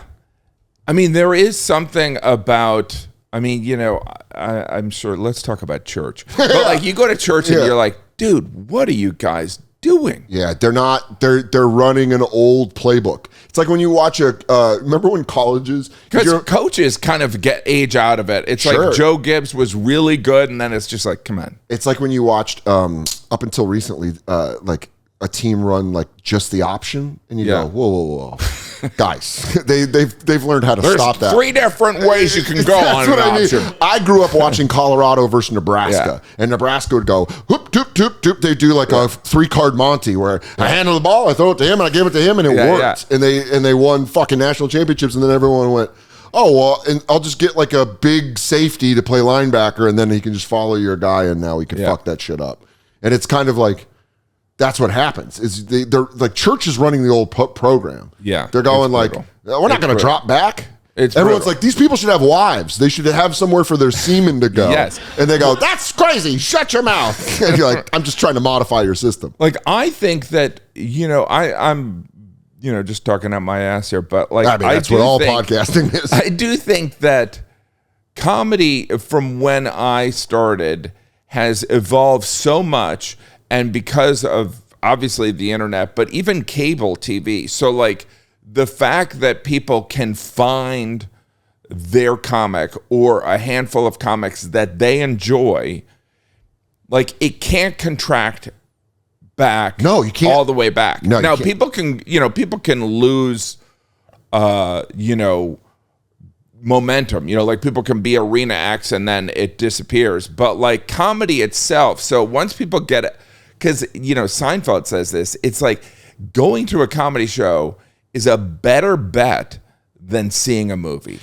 Speaker 3: I mean, there is something about, I mean, you know, I'm sure, let's talk about church. But like, you go to church and you're like, dude, what are you guys doing?
Speaker 2: Yeah, they're running an old playbook. It's like when you watch remember when colleges,
Speaker 3: because coaches kind of age out of it. It's like Joe Gibbs was really good, and then it's just like, come on.
Speaker 2: It's like when you watched up until recently, like a team run like just the option, and you go, whoa. Guys, they've learned how to stop that.
Speaker 3: 3 different ways you can go on an option.
Speaker 2: I grew up watching Colorado versus Nebraska, and Nebraska would go whoop, doop, doop, doop. They do like a 3-card Monty where I handle the ball, I throw it to him, and I give it to him, and it worked. And they won fucking national championships, and then everyone went, oh, well, and I'll just get like a big safety to play linebacker, and then he can just follow your guy, and now he can fuck that shit up. And it's kind of like, that's what happens. Is they're like, church is running the old program.
Speaker 3: Yeah,
Speaker 2: they're going like, we're not going to drop back. Everyone's like, these people should have wives. They should have somewhere for their semen to go.
Speaker 3: Yes,
Speaker 2: and they go, that's crazy. Shut your mouth. And you're like, I'm just trying to modify your system.
Speaker 3: Like, I think that, you know, I'm, you know, just talking out my ass here, but like,
Speaker 2: I mean, that's what all podcasting is.
Speaker 3: I do think that comedy, from when I started, has evolved so much. And because of, obviously, the internet, but even cable TV. So, like, the fact that people can find their comic or a handful of comics that they enjoy, like, it can't contract back.
Speaker 2: No, you can't.
Speaker 3: All the way back.
Speaker 2: No,
Speaker 3: now, people can, you know, people can lose, you know, momentum. You know, like, people can be arena acts and then it disappears. But, like, comedy itself, so once people get it, because, you know, Seinfeld says this, it's like going to a comedy show is a better bet than seeing a movie.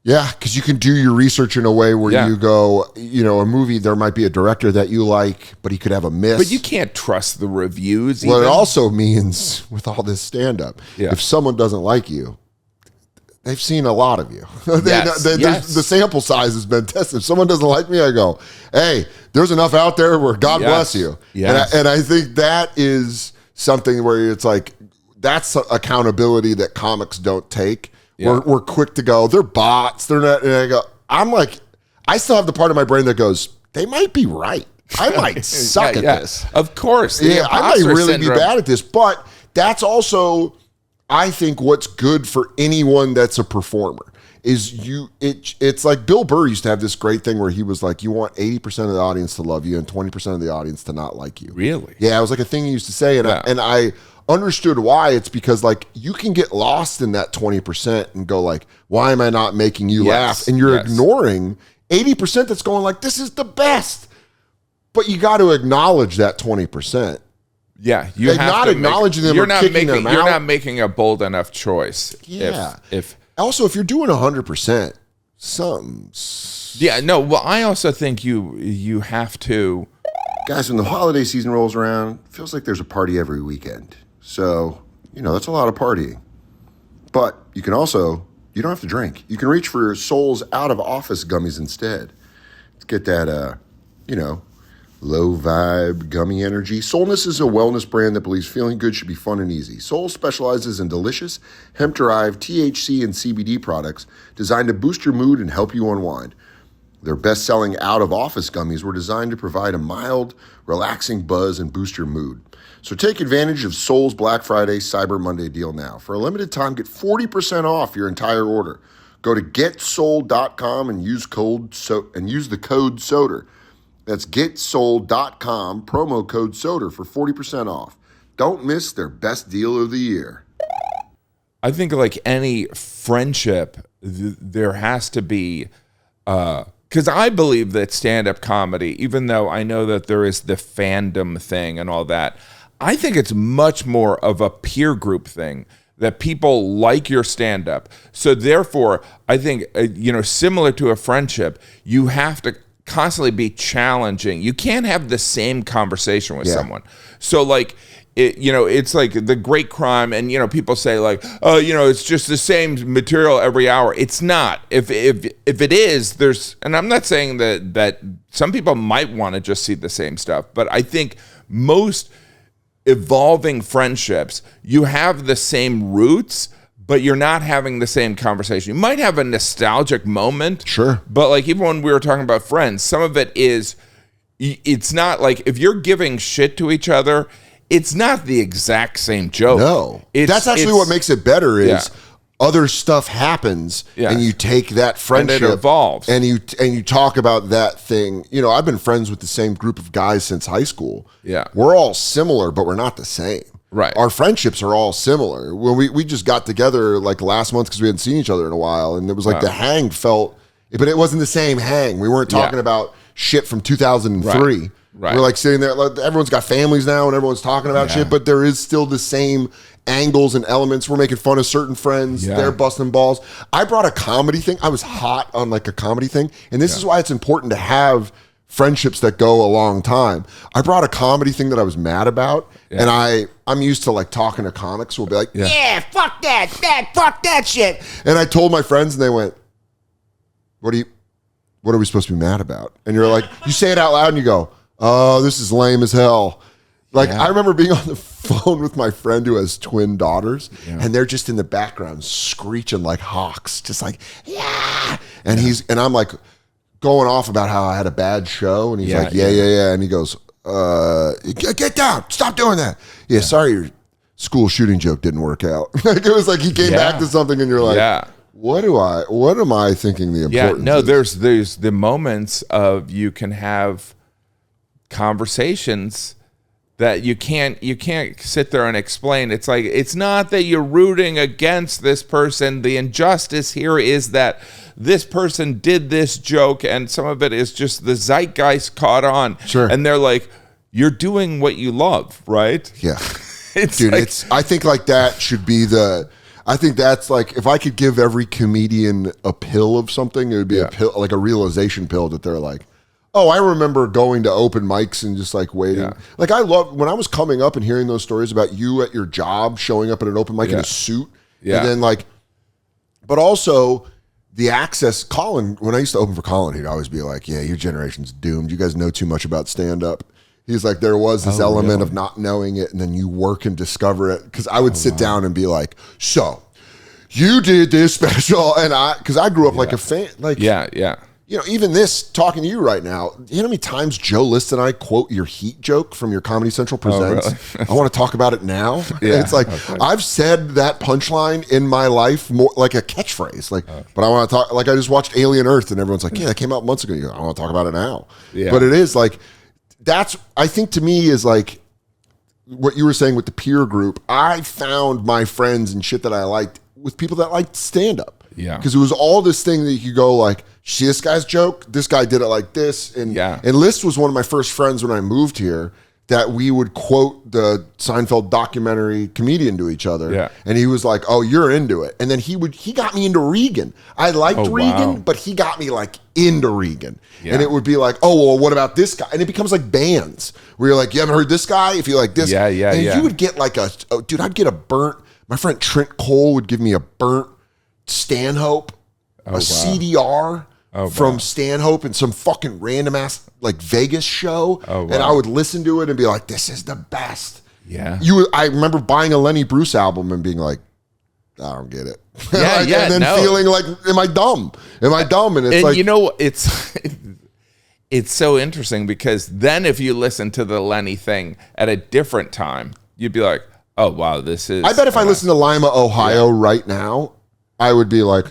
Speaker 2: Yeah, because you can do your research in a way where you go, you know, a movie, there might be a director that you like, but he could have a miss.
Speaker 3: But you can't trust the reviews.
Speaker 2: Well, it also means, with all this stand-up, if someone doesn't like you, they've seen a lot of you. The sample size has been tested. If someone doesn't like me, I go, hey, there's enough out there where God bless you. Yes. And I think that is something where it's like, that's accountability that comics don't take. Yeah. We're quick to go, they're bots. They're not. And I go, I'm like, I still have the part of my brain that goes, they might be right. I might suck at this.
Speaker 3: Of course.
Speaker 2: I might really be bad at this. But that's also, I think, what's good for anyone that's a performer is it's like Bill Burr used to have this great thing where he was like, you want 80% of the audience to love you and 20% of the audience to not like you.
Speaker 3: Really?
Speaker 2: Yeah, it was like a thing he used to say. And I understood why. It's because, like, you can get lost in that 20% and go like, why am I not making you laugh? And you're ignoring 80% that's going like, this is the best. But you got to acknowledge that 20%.
Speaker 3: Yeah, you have
Speaker 2: not
Speaker 3: to
Speaker 2: acknowledging them. You're
Speaker 3: not making a bold enough choice.
Speaker 2: Yeah.
Speaker 3: If
Speaker 2: also, if you're doing 100%, something.
Speaker 3: Yeah. No. Well, I also think you have to.
Speaker 4: Guys, when the holiday season rolls around, it feels like there's a party every weekend. So, you know, that's a lot of partying. But you can also, you don't have to drink. You can reach for Soul's out-of-office gummies instead. Let's get that, you know, low vibe gummy energy. Soulness is a wellness brand that believes feeling good should be fun and easy. Soul specializes in delicious, hemp-derived THC and CBD products designed to boost your mood and help you unwind. Their best-selling out-of-office gummies were designed to provide a mild, relaxing buzz and boost your mood. So take advantage of Soul's Black Friday Cyber Monday deal now. For a limited time, get 40% off your entire order. Go to getsoul.com and use the code Soder. That's getsoul.com, promo code Soder for 40% off. Don't miss their best deal of the year.
Speaker 3: I think, like any friendship, there has to be, because I believe that stand-up comedy, even though I know that there is the fandom thing and all that, I think it's much more of a peer group thing, that people like your stand-up. So therefore, I think, you know, similar to a friendship, you have to constantly be challenging. You can't have the same conversation with someone. So like, it's like the great crime, and people say like, oh, it's just the same material every hour. It's not. If it is, and I'm not saying that some people might want to just see the same stuff, but I think most evolving friendships, you have the same roots, but you're not having the same conversation. You might have a nostalgic moment,
Speaker 2: Sure,
Speaker 3: but like even when we were talking about friends, some of it is, it's not like if you're giving shit to each other, it's not the exact same joke.
Speaker 2: no, that's actually what makes it better is other stuff happens, and you take that friendship,
Speaker 3: and it evolves,
Speaker 2: and you talk about that thing. I've been friends with the same group of guys since high school.
Speaker 3: Yeah,
Speaker 2: we're all similar, but we're not the same.
Speaker 3: Right.
Speaker 2: Our friendships are all similar. When we just got together like last month because we hadn't seen each other in a while, and it was like the hang felt, but it wasn't the same hang. We weren't talking about shit from 2003.
Speaker 3: Right.
Speaker 2: We're like sitting there, like, everyone's got families now and everyone's talking about shit, but there is still the same angles and elements. We're making fun of certain friends.
Speaker 3: Yeah.
Speaker 2: They're busting balls. I brought a comedy thing. I was hot on like a comedy thing. And this is why it's important to have friendships that go a long time. I brought a comedy thing that I was mad about. And I'm used to like talking to comics who will be like, yeah, fuck that shit. And I told my friends and they went, what are we supposed to be mad about? And you're like, you say it out loud and you go, oh, this is lame as hell. Like, I remember being on the phone with my friend who has twin daughters, and they're just in the background screeching like hawks, just like, yeah. And I'm like going off about how I had a bad show, and he's like, yeah. And he goes, get down, stop doing that. Yeah, sorry, your school shooting joke didn't work out. Like, it was like he came back to something, and you're like, what am I thinking the importance is?
Speaker 3: There's the moments of you can have conversations that you can't sit there and explain. It's like, it's not that you're rooting against this person. The injustice here is that this person did this joke, and some of it is just the zeitgeist caught on.
Speaker 2: Sure.
Speaker 3: And they're like, you're doing what you love, right?
Speaker 2: Yeah. I think like that should be I think that's like, if I could give every comedian a pill of something, it would be a pill, like a realization pill that they're like, oh, I remember going to open mics and just like waiting. Yeah. Like, I love when I was coming up and hearing those stories about you at your job showing up at an open mic in a suit. Yeah. And then like, but also the access. Colin, when I used to open for Colin, he'd always be like, yeah, your generation's doomed. You guys know too much about stand up. He's like, there was this element of not knowing it, and then you work and discover it. Because I would sit down and be like, so you did this special, and because I grew up like a fan. Like, even this, talking to you right now, you know how many times Joe List and I quote your Heat joke from your Comedy Central Presents? Oh, really? I want to talk about it now. Yeah, it's like, I've said that punchline in my life more like a catchphrase. Like, but I want to talk, like, I just watched Alien Earth and everyone's like, yeah, that came out months ago. You go, I want to talk about it now. Yeah. But it is like, that's, I think to me is like what you were saying with the peer group. I found my friends and shit that I liked with people that liked stand up. Yeah. Because it was all this thing that you could go like, see this guy's joke? This guy did it like this. And List was one of my first friends when I moved here that we would quote the Seinfeld documentary comedian to each other. Yeah. And he was like, oh, you're into it. And then he got me into Regan. I liked Regan, but he got me like into Regan. Yeah. And it would be like, oh, well, what about this guy? And it becomes like bands where you're like, you haven't heard this guy? If you like this. And you would get like I'd get a burnt, my friend Trent Cole would give me a burnt Stanhope, CDR from Stanhope and some fucking random ass like Vegas show. And I would listen to it and be like, this is the best. Yeah. I remember buying a Lenny Bruce album and being like, I don't get it. And then feeling like, am I dumb? Am I dumb? And it's like,
Speaker 3: you know, it's so interesting because then if you listen to the Lenny thing at a different time, you'd be like, oh, wow, this is.
Speaker 2: I bet if I listen to Lima, Ohio right now, I would be like,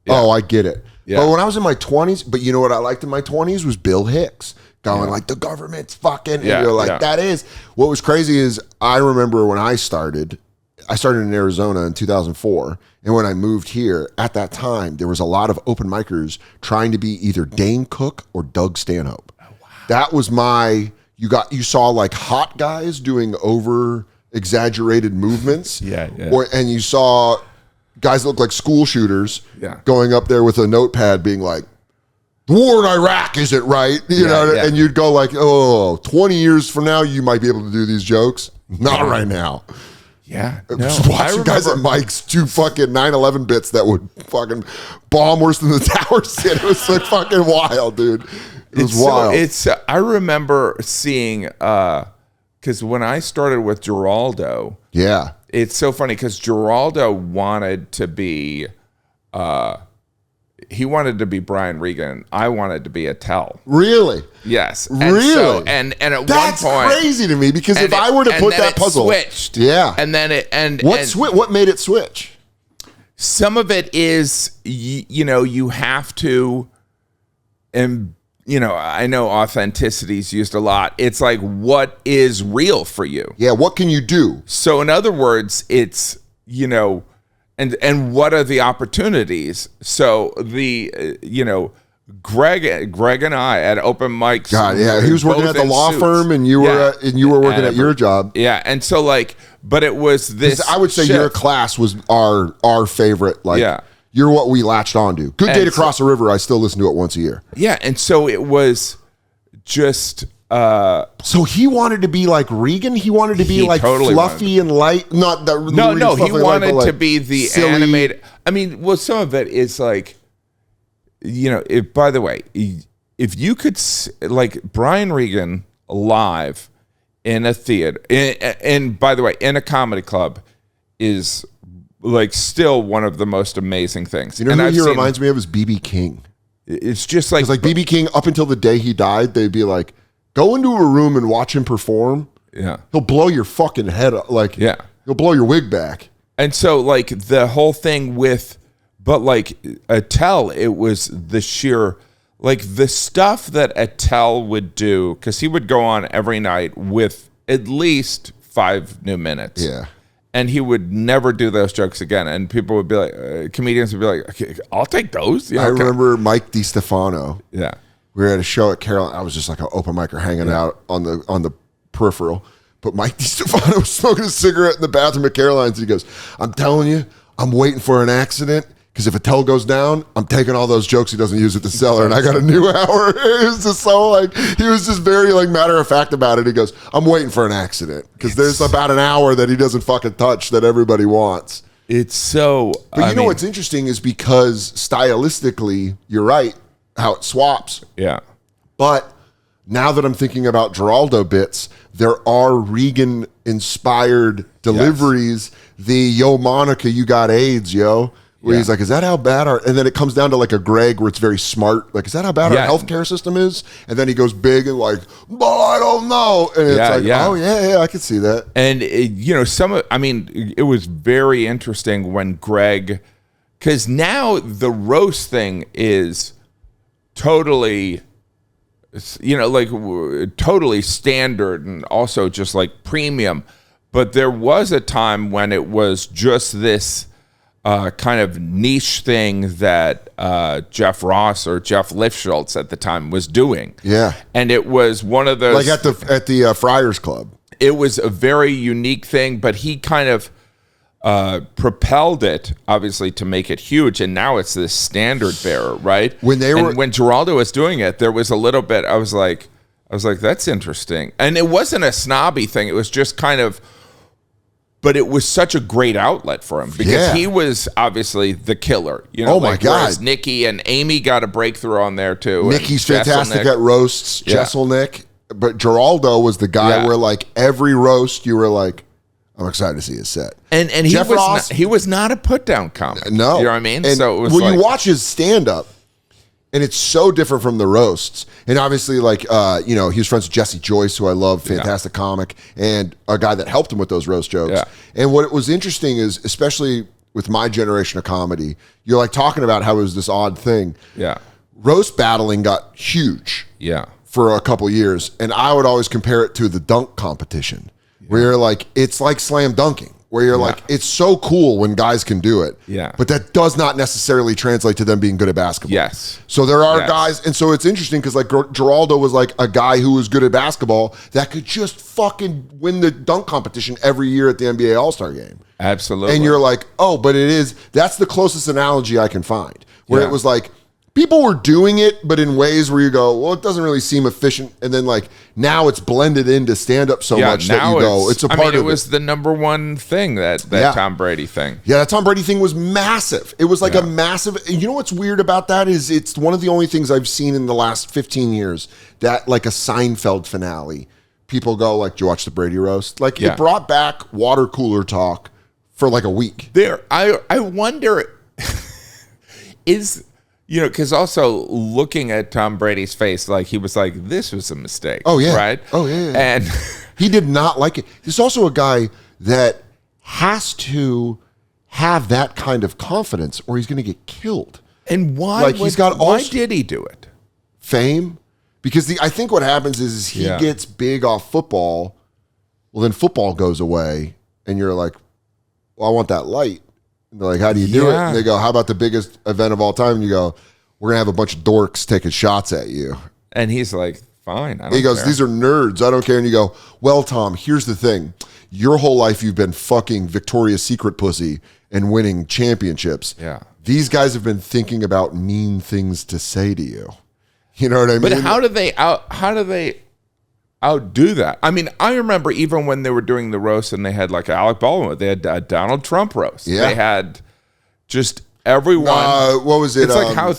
Speaker 2: oh, I get it. Yeah. But when I was in my 20s, but you know what I liked in my 20s was Bill Hicks going like, the government's fucking, and you're like, that is. What was crazy is I remember when I started in Arizona in 2004, and when I moved here, at that time, there was a lot of open micers trying to be either Dane Cook or Doug Stanhope. Oh, wow. That was you saw like hot guys doing over exaggerated movements. And you saw guys that look like school shooters going up there with a notepad being like, the war in Iraq isn't right, you know, and you'd go like, oh, 20 years from now, you might be able to do these jokes. Not right now.
Speaker 3: Yeah.
Speaker 2: Just watching guys at Mike's do fucking 9/11 bits that would fucking bomb worse than the towers did. It was like fucking wild, dude. It was wild.
Speaker 3: I remember seeing, because when I started with Geraldo,
Speaker 2: yeah,
Speaker 3: it's so funny because Geraldo wanted to be, he wanted to be Brian Regan. I wanted to be Attell.
Speaker 2: Really?
Speaker 3: Yes.
Speaker 2: Really?
Speaker 3: And at
Speaker 2: that's
Speaker 3: one point,
Speaker 2: crazy to me because if I were to put that puzzle,
Speaker 3: switched.
Speaker 2: Yeah.
Speaker 3: And then
Speaker 2: what made it switch?
Speaker 3: Some of it is, you know, you have to, and you know, I know authenticity is used a lot. It's like, what is real for you?
Speaker 2: Yeah. What can you do?
Speaker 3: So in other words, it's, you know, and what are the opportunities? So you know, Greg and I at open mics.
Speaker 2: God, yeah, he was working at the law firm, and you were working at your job.
Speaker 3: Yeah, and so like, but it was this.
Speaker 2: I would say
Speaker 3: shift.
Speaker 2: your class was our favorite. Like,
Speaker 3: yeah.
Speaker 2: You're what we latched onto. Good Day to Cross the River. I still listen to it once a year.
Speaker 3: Yeah, and so it was just.
Speaker 2: So he wanted to be like Regan. He wanted to be like totally fluffy and light. Not that.
Speaker 3: No. He wanted
Speaker 2: like
Speaker 3: to be the
Speaker 2: silly.
Speaker 3: Animated. I mean, well, some of it is like, you know. By the way, if you could like Brian Regan live in a theater, and by the way, in a comedy club, is like still one of the most amazing things.
Speaker 2: You know who he reminds me of is BB King.
Speaker 3: It's just like
Speaker 2: BB King. Up until the day he died, they'd be like, go into a room and watch him perform.
Speaker 3: Yeah.
Speaker 2: He'll blow your fucking head up. Like,
Speaker 3: yeah.
Speaker 2: He'll blow your wig back.
Speaker 3: And so, like, the whole thing with, but like, Attell, it was the sheer, like, the stuff that Attell would do, because he would go on every night with at least 5 new minutes.
Speaker 2: Yeah.
Speaker 3: And he would never do those jokes again. And people would be like, comedians would be like, okay, I'll take those. You know,
Speaker 2: I remember Mike DiStefano.
Speaker 3: Yeah.
Speaker 2: We were at a show at Caroline. I was just like an open micer hanging out on the peripheral. But Mike DiStefano was smoking a cigarette in the bathroom at Caroline's. And he goes, I'm telling you, I'm waiting for an accident. Because if Attell goes down, I'm taking all those jokes he doesn't use at the cellar, and I got a new hour. It was just so like, he was just very like matter of fact about it. He goes, I'm waiting for an accident. Because there's about an hour that he doesn't fucking touch that everybody wants.
Speaker 3: It's so.
Speaker 2: But you know what's interesting is because stylistically, you're right, how it swaps.
Speaker 3: Yeah.
Speaker 2: But now that I'm thinking about Geraldo bits, there are Regan-inspired deliveries. Yes. The yo, Monica, you got AIDS, yo. Where he's like, is that how bad our... And then it comes down to like a Greg where it's very smart. Like, is that how bad our healthcare system is? And then he goes big and like, well, I don't know. And it's like, oh, yeah, I can see that.
Speaker 3: And, you know, it was very interesting when Greg... Because now the roast thing is totally... You know, like totally standard and also just like premium. But there was a time when it was just this kind of niche thing that Jeff Ross or Jeff Lifschultz at the time was doing.
Speaker 2: Yeah.
Speaker 3: And it was one of those...
Speaker 2: Like at the Friars Club.
Speaker 3: It was a very unique thing, but he kind of propelled it, obviously, to make it huge, and now it's this standard bearer, right? When Geraldo was doing it, there was a little bit. I was like, that's interesting, and it wasn't a snobby thing. It was just kind of, but it was such a great outlet for him because he was obviously the killer. You know,
Speaker 2: my God,
Speaker 3: Nikki and Amy got a breakthrough on there too.
Speaker 2: Nikki's fantastic at roasts. Jesselnick, but Geraldo was the guy where like every roast you were like, I'm excited to see his set.
Speaker 3: And he was not a put down comic.
Speaker 2: No.
Speaker 3: You know what I mean?
Speaker 2: And
Speaker 3: so it was
Speaker 2: you watch his stand up and it's so different from the roasts. And obviously like you know, he was friends with Jesse Joyce, who I love, fantastic comic, and a guy that helped him with those roast jokes. Yeah. And what was interesting is, especially with my generation of comedy, you're like talking about how it was this odd thing.
Speaker 3: Yeah.
Speaker 2: Roast battling got huge.
Speaker 3: Yeah.
Speaker 2: For a couple years. And I would always compare it to the dunk competition. Where you're like, it's like slam dunking, where you're like, it's so cool when guys can do it.
Speaker 3: Yeah.
Speaker 2: But that does not necessarily translate to them being good at basketball.
Speaker 3: Yes.
Speaker 2: So there are guys, and so it's interesting because like Geraldo was like a guy who was good at basketball that could just fucking win the dunk competition every year at the NBA All-Star game.
Speaker 3: Absolutely.
Speaker 2: And you're like, oh, but that's the closest analogy I can find. Where it was like, people were doing it, but in ways where you go, well, it doesn't really seem efficient. And then like now it's blended into stand-up so much that you go, it's a part of it.
Speaker 3: It was the number one thing, that Tom Brady thing.
Speaker 2: Yeah, that Tom Brady thing was massive. It was like a massive, you know what's weird about that is it's one of the only things I've seen in the last 15 years that like a Seinfeld finale, people go like, do you watch the Brady roast? Like it brought back water cooler talk for like a week.
Speaker 3: I wonder, because also looking at Tom Brady's face, like he was like, this was a mistake.
Speaker 2: Oh, yeah.
Speaker 3: Right?
Speaker 2: Oh, yeah.
Speaker 3: And
Speaker 2: he did not like it. He's also a guy that has to have that kind of confidence or he's going to get killed.
Speaker 3: And why?
Speaker 2: Like
Speaker 3: why did he do it?
Speaker 2: Fame. Because I think what happens is he gets big off football. Well, then football goes away and you're like, well, I want that light. And they're like, how do you do it? And they go, how about the biggest event of all time? And you go, we're going to have a bunch of dorks taking shots at you.
Speaker 3: And he's like, fine.
Speaker 2: He goes, these are nerds. I don't care. And you go, well, Tom, here's the thing. Your whole life you've been fucking Victoria's Secret pussy and winning championships.
Speaker 3: Yeah.
Speaker 2: These guys have been thinking about mean things to say to you. You know what I mean?
Speaker 3: But how do they outdo that? I mean, I remember even when they were doing the roast and they had like Alec Baldwin, they had a Donald Trump roast. Yeah. They had just everyone.
Speaker 2: What was it?
Speaker 3: It's like how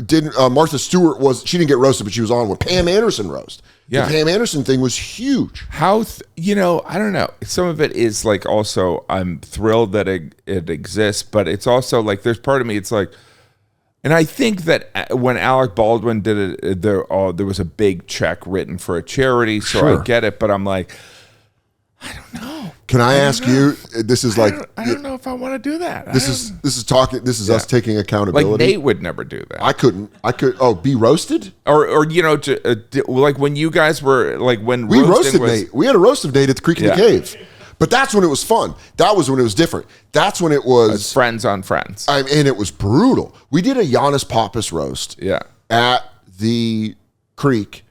Speaker 2: didn't Martha Stewart she didn't get roasted, but she was on when Pam Anderson roast.
Speaker 3: Yeah.
Speaker 2: The Pam Anderson thing was huge.
Speaker 3: How, I don't know. Some of it is like also I'm thrilled that it exists, but it's also like there's part of me, it's like, and I think that when Alec Baldwin did it, there was a big check written for a charity, so I get it. But I'm like, I don't know.
Speaker 2: Can I ask you? This is like
Speaker 3: I don't know if I want to do that.
Speaker 2: This is talking. This is us taking accountability.
Speaker 3: Like Nate would never do that.
Speaker 2: I couldn't. Oh, be roasted?
Speaker 3: Or like when you guys were like when
Speaker 2: we roasted Nate. We had a roast of Nate at the Creek in the Cave. But that's when it was fun. That was when it was different. That's when it was
Speaker 3: friends on friends.
Speaker 2: And it was brutal. We did a Giannis Pappas roast at the Creek.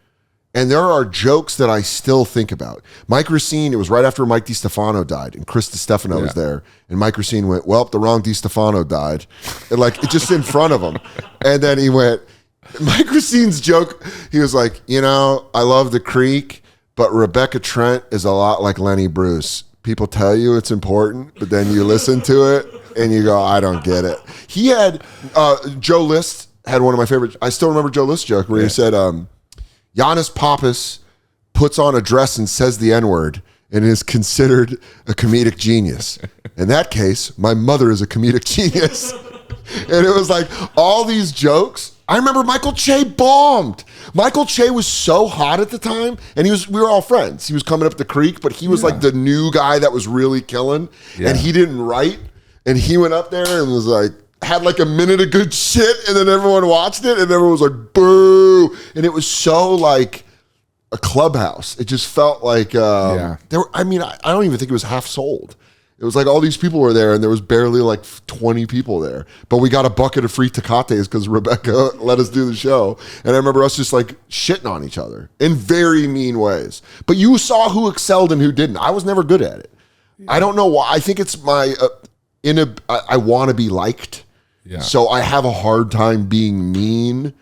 Speaker 2: And there are jokes that I still think about. Mike Racine, it was right after Mike DiStefano died, and Chris DiStefano was there. And Mike Racine went, well, the wrong DiStefano died. And like, just in front of him. And then he went, Mike Racine's joke, he was like, I love the Creek, but Rebecca Trent is a lot like Lenny Bruce. People tell you it's important, but then you listen to it and you go, I don't get it. He had, Joe List had one of my favorite, I still remember Joe List's joke where he said, Giannis Pappas puts on a dress and says the N-word and is considered a comedic genius. In that case, my mother is a comedic genius. And it was like all these jokes. I remember Michael Che bombed. Michael Che was so hot at the time, and we were all friends. He was coming up the creek, but he was like the new guy that was really killing, and he didn't write. And he went up there and was like, had like a minute of good shit, and then everyone watched it, and everyone was like, boo. And it was so like a clubhouse. It just felt like there were, I don't even think it was half sold. It was like all these people were there, and there was barely like 20 people there. But we got a bucket of free Tecates because Rebecca let us do the show. And I remember us just like shitting on each other in very mean ways. But you saw who excelled and who didn't. I was never good at it. I don't know why. I think it's my I want to be liked. Yeah. So I have a hard time being mean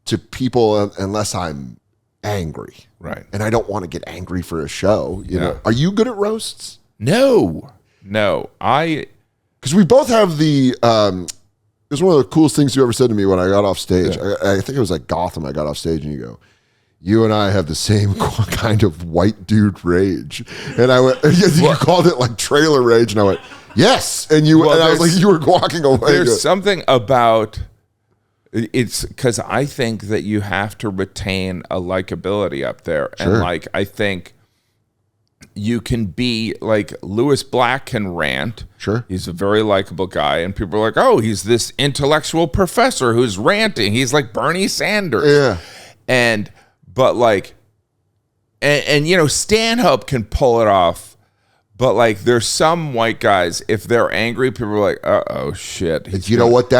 Speaker 2: to people unless I'm angry.
Speaker 3: Right.
Speaker 2: And I don't want to get angry for a show. You know. Are you good at roasts?
Speaker 3: No,
Speaker 2: because we both have the. It was one of the coolest things you ever said to me when I got off stage. Yeah. I think it was like Gotham. I got off stage and you go, "You and I have the same kind of white dude rage," and I went. You called it like trailer rage, and I went, "Yes," and you. And I was like, "You were walking away."
Speaker 3: There's something about it's because I think that you have to retain a likability up there, and like I think. You can be like Lewis Black can rant.
Speaker 2: Sure.
Speaker 3: He's a very likable guy. And people are like, oh, he's this intellectual professor who's ranting. He's like Bernie Sanders.
Speaker 2: Yeah.
Speaker 3: But like, and you know, Stanhope can pull it off. But like, there's some white guys, if they're angry, people are like, oh shit.
Speaker 2: Know what?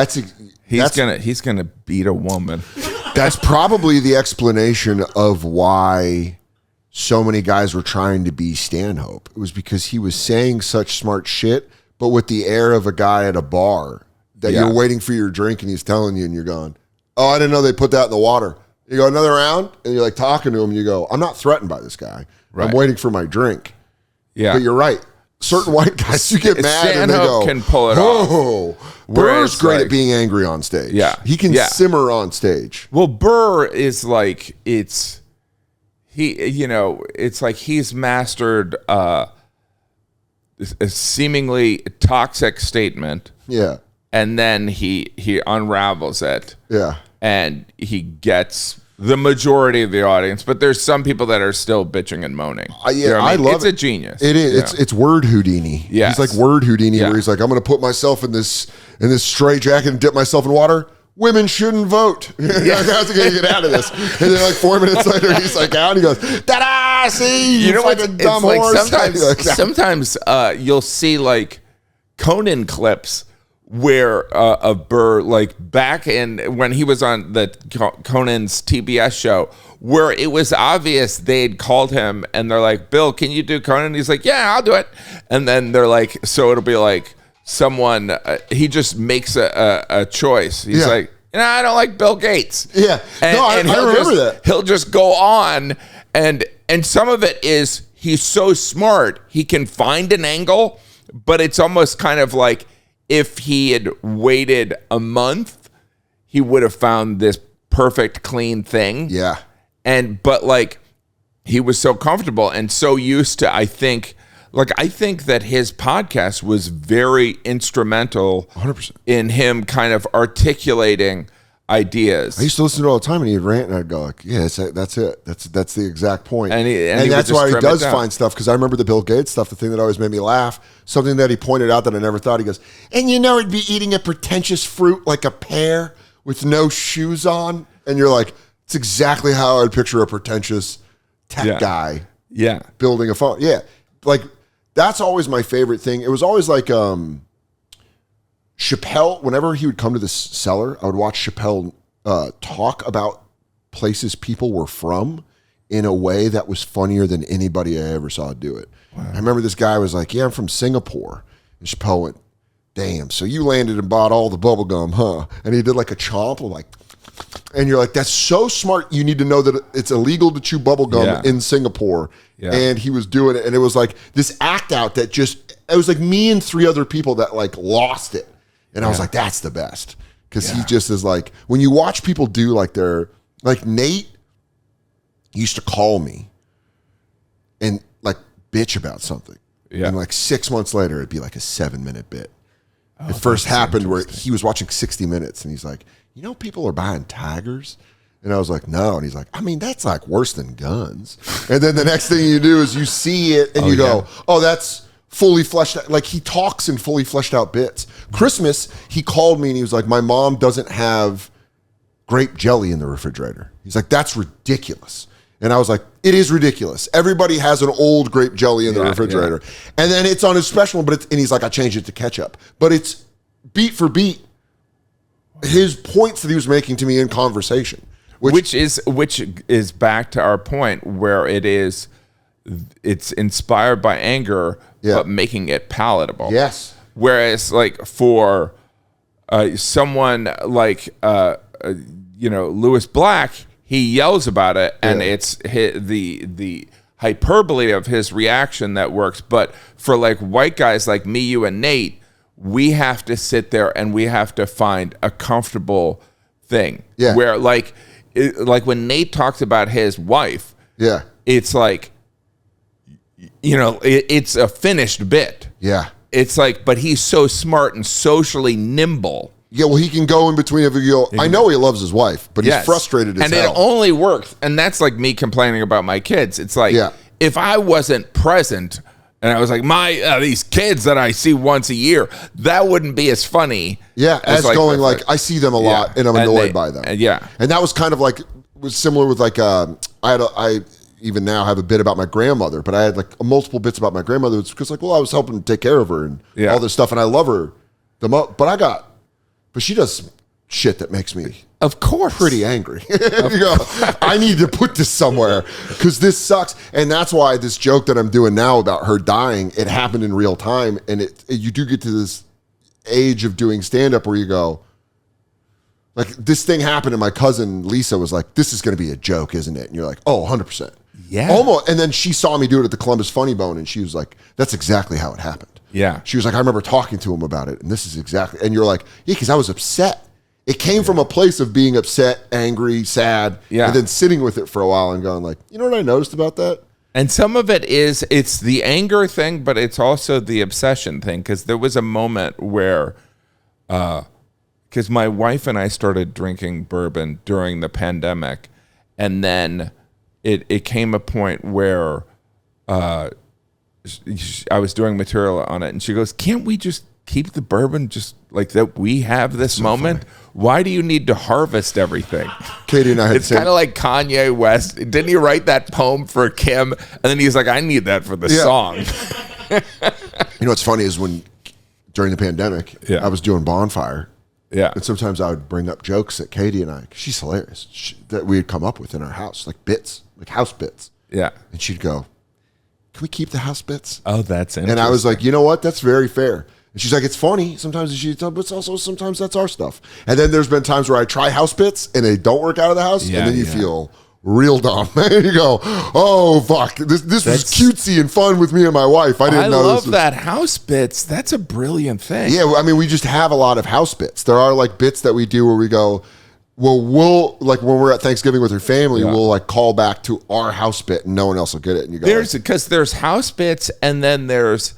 Speaker 3: He's gonna beat a woman.
Speaker 2: That's probably the explanation of why so many guys were trying to be Stanhope. It was because he was saying such smart shit, but with the air of a guy at a bar that you're waiting for your drink and he's telling you and you're going, Oh, I didn't know they put that in the water. You go, another round? And you're like talking to him, and you go, I'm not threatened by this guy.
Speaker 3: Right.
Speaker 2: I'm waiting for my drink.
Speaker 3: Yeah.
Speaker 2: But you're right. Certain white guys, you get mad and they go,
Speaker 3: can pull it off.
Speaker 2: Burr's great at being angry on stage.
Speaker 3: Yeah.
Speaker 2: He can simmer on stage.
Speaker 3: Well, Burr is like, it's like he's mastered a seemingly toxic statement.
Speaker 2: Yeah.
Speaker 3: And then he unravels it.
Speaker 2: Yeah.
Speaker 3: And he gets the majority of the audience, but there's some people that are still bitching and moaning.
Speaker 2: I love
Speaker 3: it's
Speaker 2: it.
Speaker 3: a genius.
Speaker 2: It is.
Speaker 3: Yeah.
Speaker 2: It's word Houdini.
Speaker 3: Yes.
Speaker 2: He's like word Houdini,
Speaker 3: Yeah.
Speaker 2: where he's like, I'm going to put myself in this straight jacket and dip myself in water. Women shouldn't vote. How's it going to get out of this? And then like 4 minutes later, he's like out. And he goes, "Ta-da! See, you know what? Dumb
Speaker 3: like
Speaker 2: horse."
Speaker 3: sometimes you'll see like Conan clips where of Burr, like back in when he was on the Conan's TBS show, where it was obvious they'd called him and they're like, "Bill, can you do Conan?" He's like, "Yeah, I'll do it." And then they're like, so it'll be like someone, he just makes a choice. He's like, I don't like Bill Gates.
Speaker 2: Yeah. I remember that.
Speaker 3: He'll just go on, and some of it is he's so smart, he can find an angle, but it's almost kind of like, if he had waited a month, he would have found this perfect, clean thing.
Speaker 2: Yeah.
Speaker 3: But like, he was so comfortable and so used to, I think that his podcast was very instrumental
Speaker 2: 100%.
Speaker 3: in him kind of articulating ideas.
Speaker 2: I used to listen to it all the time, and he'd rant, and I'd go like, "Yeah, that's it. That's the exact point."
Speaker 3: And he
Speaker 2: that's
Speaker 3: would
Speaker 2: why he
Speaker 3: just
Speaker 2: does
Speaker 3: trim it down.
Speaker 2: find stuff. Because I remember the Bill Gates stuff. The thing that always made me laugh, something that he pointed out that I never thought. He goes, "And it'd be eating a pretentious fruit like a pear with no shoes on." And you're like, "It's exactly how I'd picture a pretentious tech guy."
Speaker 3: Yeah.
Speaker 2: Building a phone. Yeah, like that's always my favorite thing. It was always like Chappelle, whenever he would come to the cellar, I would watch Chappelle talk about places people were from in a way that was funnier than anybody I ever saw do it. Wow. I remember this guy was like, "Yeah, I'm from Singapore." And Chappelle went, "Damn, so you landed and bought all the bubble gum, huh?" And he did like a chomp, like, and you're like, that's so smart. You need to know that it's illegal to chew bubble gum in Singapore. Yeah. And he was doing it. And it was like this act out that it was like me and 3 other people that like lost it. And I was like, that's the best. Because he just is like, when you watch people do like like Nate used to call me and like bitch about something. Yeah. And like 6 months later, it'd be like a 7-minute bit. Oh, it first happened where he was watching 60 Minutes and he's like, people are buying tigers? And I was like, no. And he's like, I mean, that's like worse than guns. And then the next thing you do is you see it and you go, oh, that's fully fleshed out. Like he talks in fully fleshed out bits. Christmas, he called me and he was like, my mom doesn't have grape jelly in the refrigerator. He's like, that's ridiculous. And I was like, it is ridiculous. Everybody has an old grape jelly in the refrigerator. Yeah. And then it's on his special, and he's like, I changed it to ketchup. But it's beat for beat his points that he was making to me in conversation.
Speaker 3: Which is back to our point where it's inspired by anger, but making it palatable.
Speaker 2: Yes.
Speaker 3: Whereas like for someone like Lewis Black, he yells about it, and it's the hyperbole of his reaction that works. But for like white guys like me, you, and Nate, we have to sit there and we have to find a comfortable thing. Yeah. Where like when Nate talks about his wife, it's like, it's a finished bit. Yeah. It's like, but he's so smart and socially nimble.
Speaker 2: Yeah, well, he can go in between. I know he loves his wife, but he's frustrated as hell.
Speaker 3: And it only works. And that's like me complaining about my kids. It's like, if I wasn't present and I was like, these kids that I see once a year, that wouldn't be as funny.
Speaker 2: Yeah, as like, going like, I see them a lot and I'm annoyed by them.
Speaker 3: And
Speaker 2: that was kind of like, was similar with like, I even now have a bit about my grandmother, but I had like multiple bits about my grandmother. It's because like, well, I was helping take care of her and all this stuff, and I love her but she does shit that makes me,
Speaker 3: of course,
Speaker 2: pretty angry. You go, I need to put this somewhere because this sucks. And that's why this joke that I'm doing now about her dying, it happened in real time. And you do get to this age of doing stand-up where you go, like this thing happened and my cousin Lisa was like, this is going to be a joke, isn't it? And you're like, oh, 100%.
Speaker 3: Yeah.
Speaker 2: Almost. And then she saw me do it at the Columbus Funny Bone and she was like, that's exactly how it happened.
Speaker 3: Yeah.
Speaker 2: She was like, I remember talking to him about it and this is exactly, and you're like, yeah, because I was upset. It came from a place of being upset, angry, sad, and then sitting with it for a while and going like, you know what I noticed about that?
Speaker 3: And some of it is, it's the anger thing, but it's also the obsession thing. Because there was a moment where, because my wife and I started drinking bourbon during the pandemic, and then it came a point where I was doing material on it, and she goes, "Can't we just keep the bourbon just like that? We have this moment. Funny. Why do you need to harvest everything?"
Speaker 2: Katie and I had
Speaker 3: it's kind of like Kanye West. Didn't he write that poem for Kim? And then he's like, I need that for the song.
Speaker 2: You know what's funny is when during the pandemic, I was doing Bonfire.
Speaker 3: Yeah.
Speaker 2: And sometimes I would bring up jokes that Katie and I, she's hilarious, that we had come up with in our house, like bits, like house bits.
Speaker 3: Yeah.
Speaker 2: And she'd go, can we keep the house bits?
Speaker 3: Oh, that's interesting.
Speaker 2: And I was like, you know what? That's very fair. And she's like, it's funny. Sometimes but it's also sometimes that's our stuff. And then there's been times where I try house bits and they don't work out of the house. And then you feel real dumb. And you go, oh, fuck. This was cutesy and fun with me and my wife. I didn't know
Speaker 3: I love
Speaker 2: this
Speaker 3: that house bits. That's a brilliant thing.
Speaker 2: Yeah, I mean, we just have a lot of house bits. There are like bits that we do where we go, well, we'll like when we're at Thanksgiving with her family, we'll like call back to our house bit and no one else will get it. And you go,
Speaker 3: there's house bits and then there's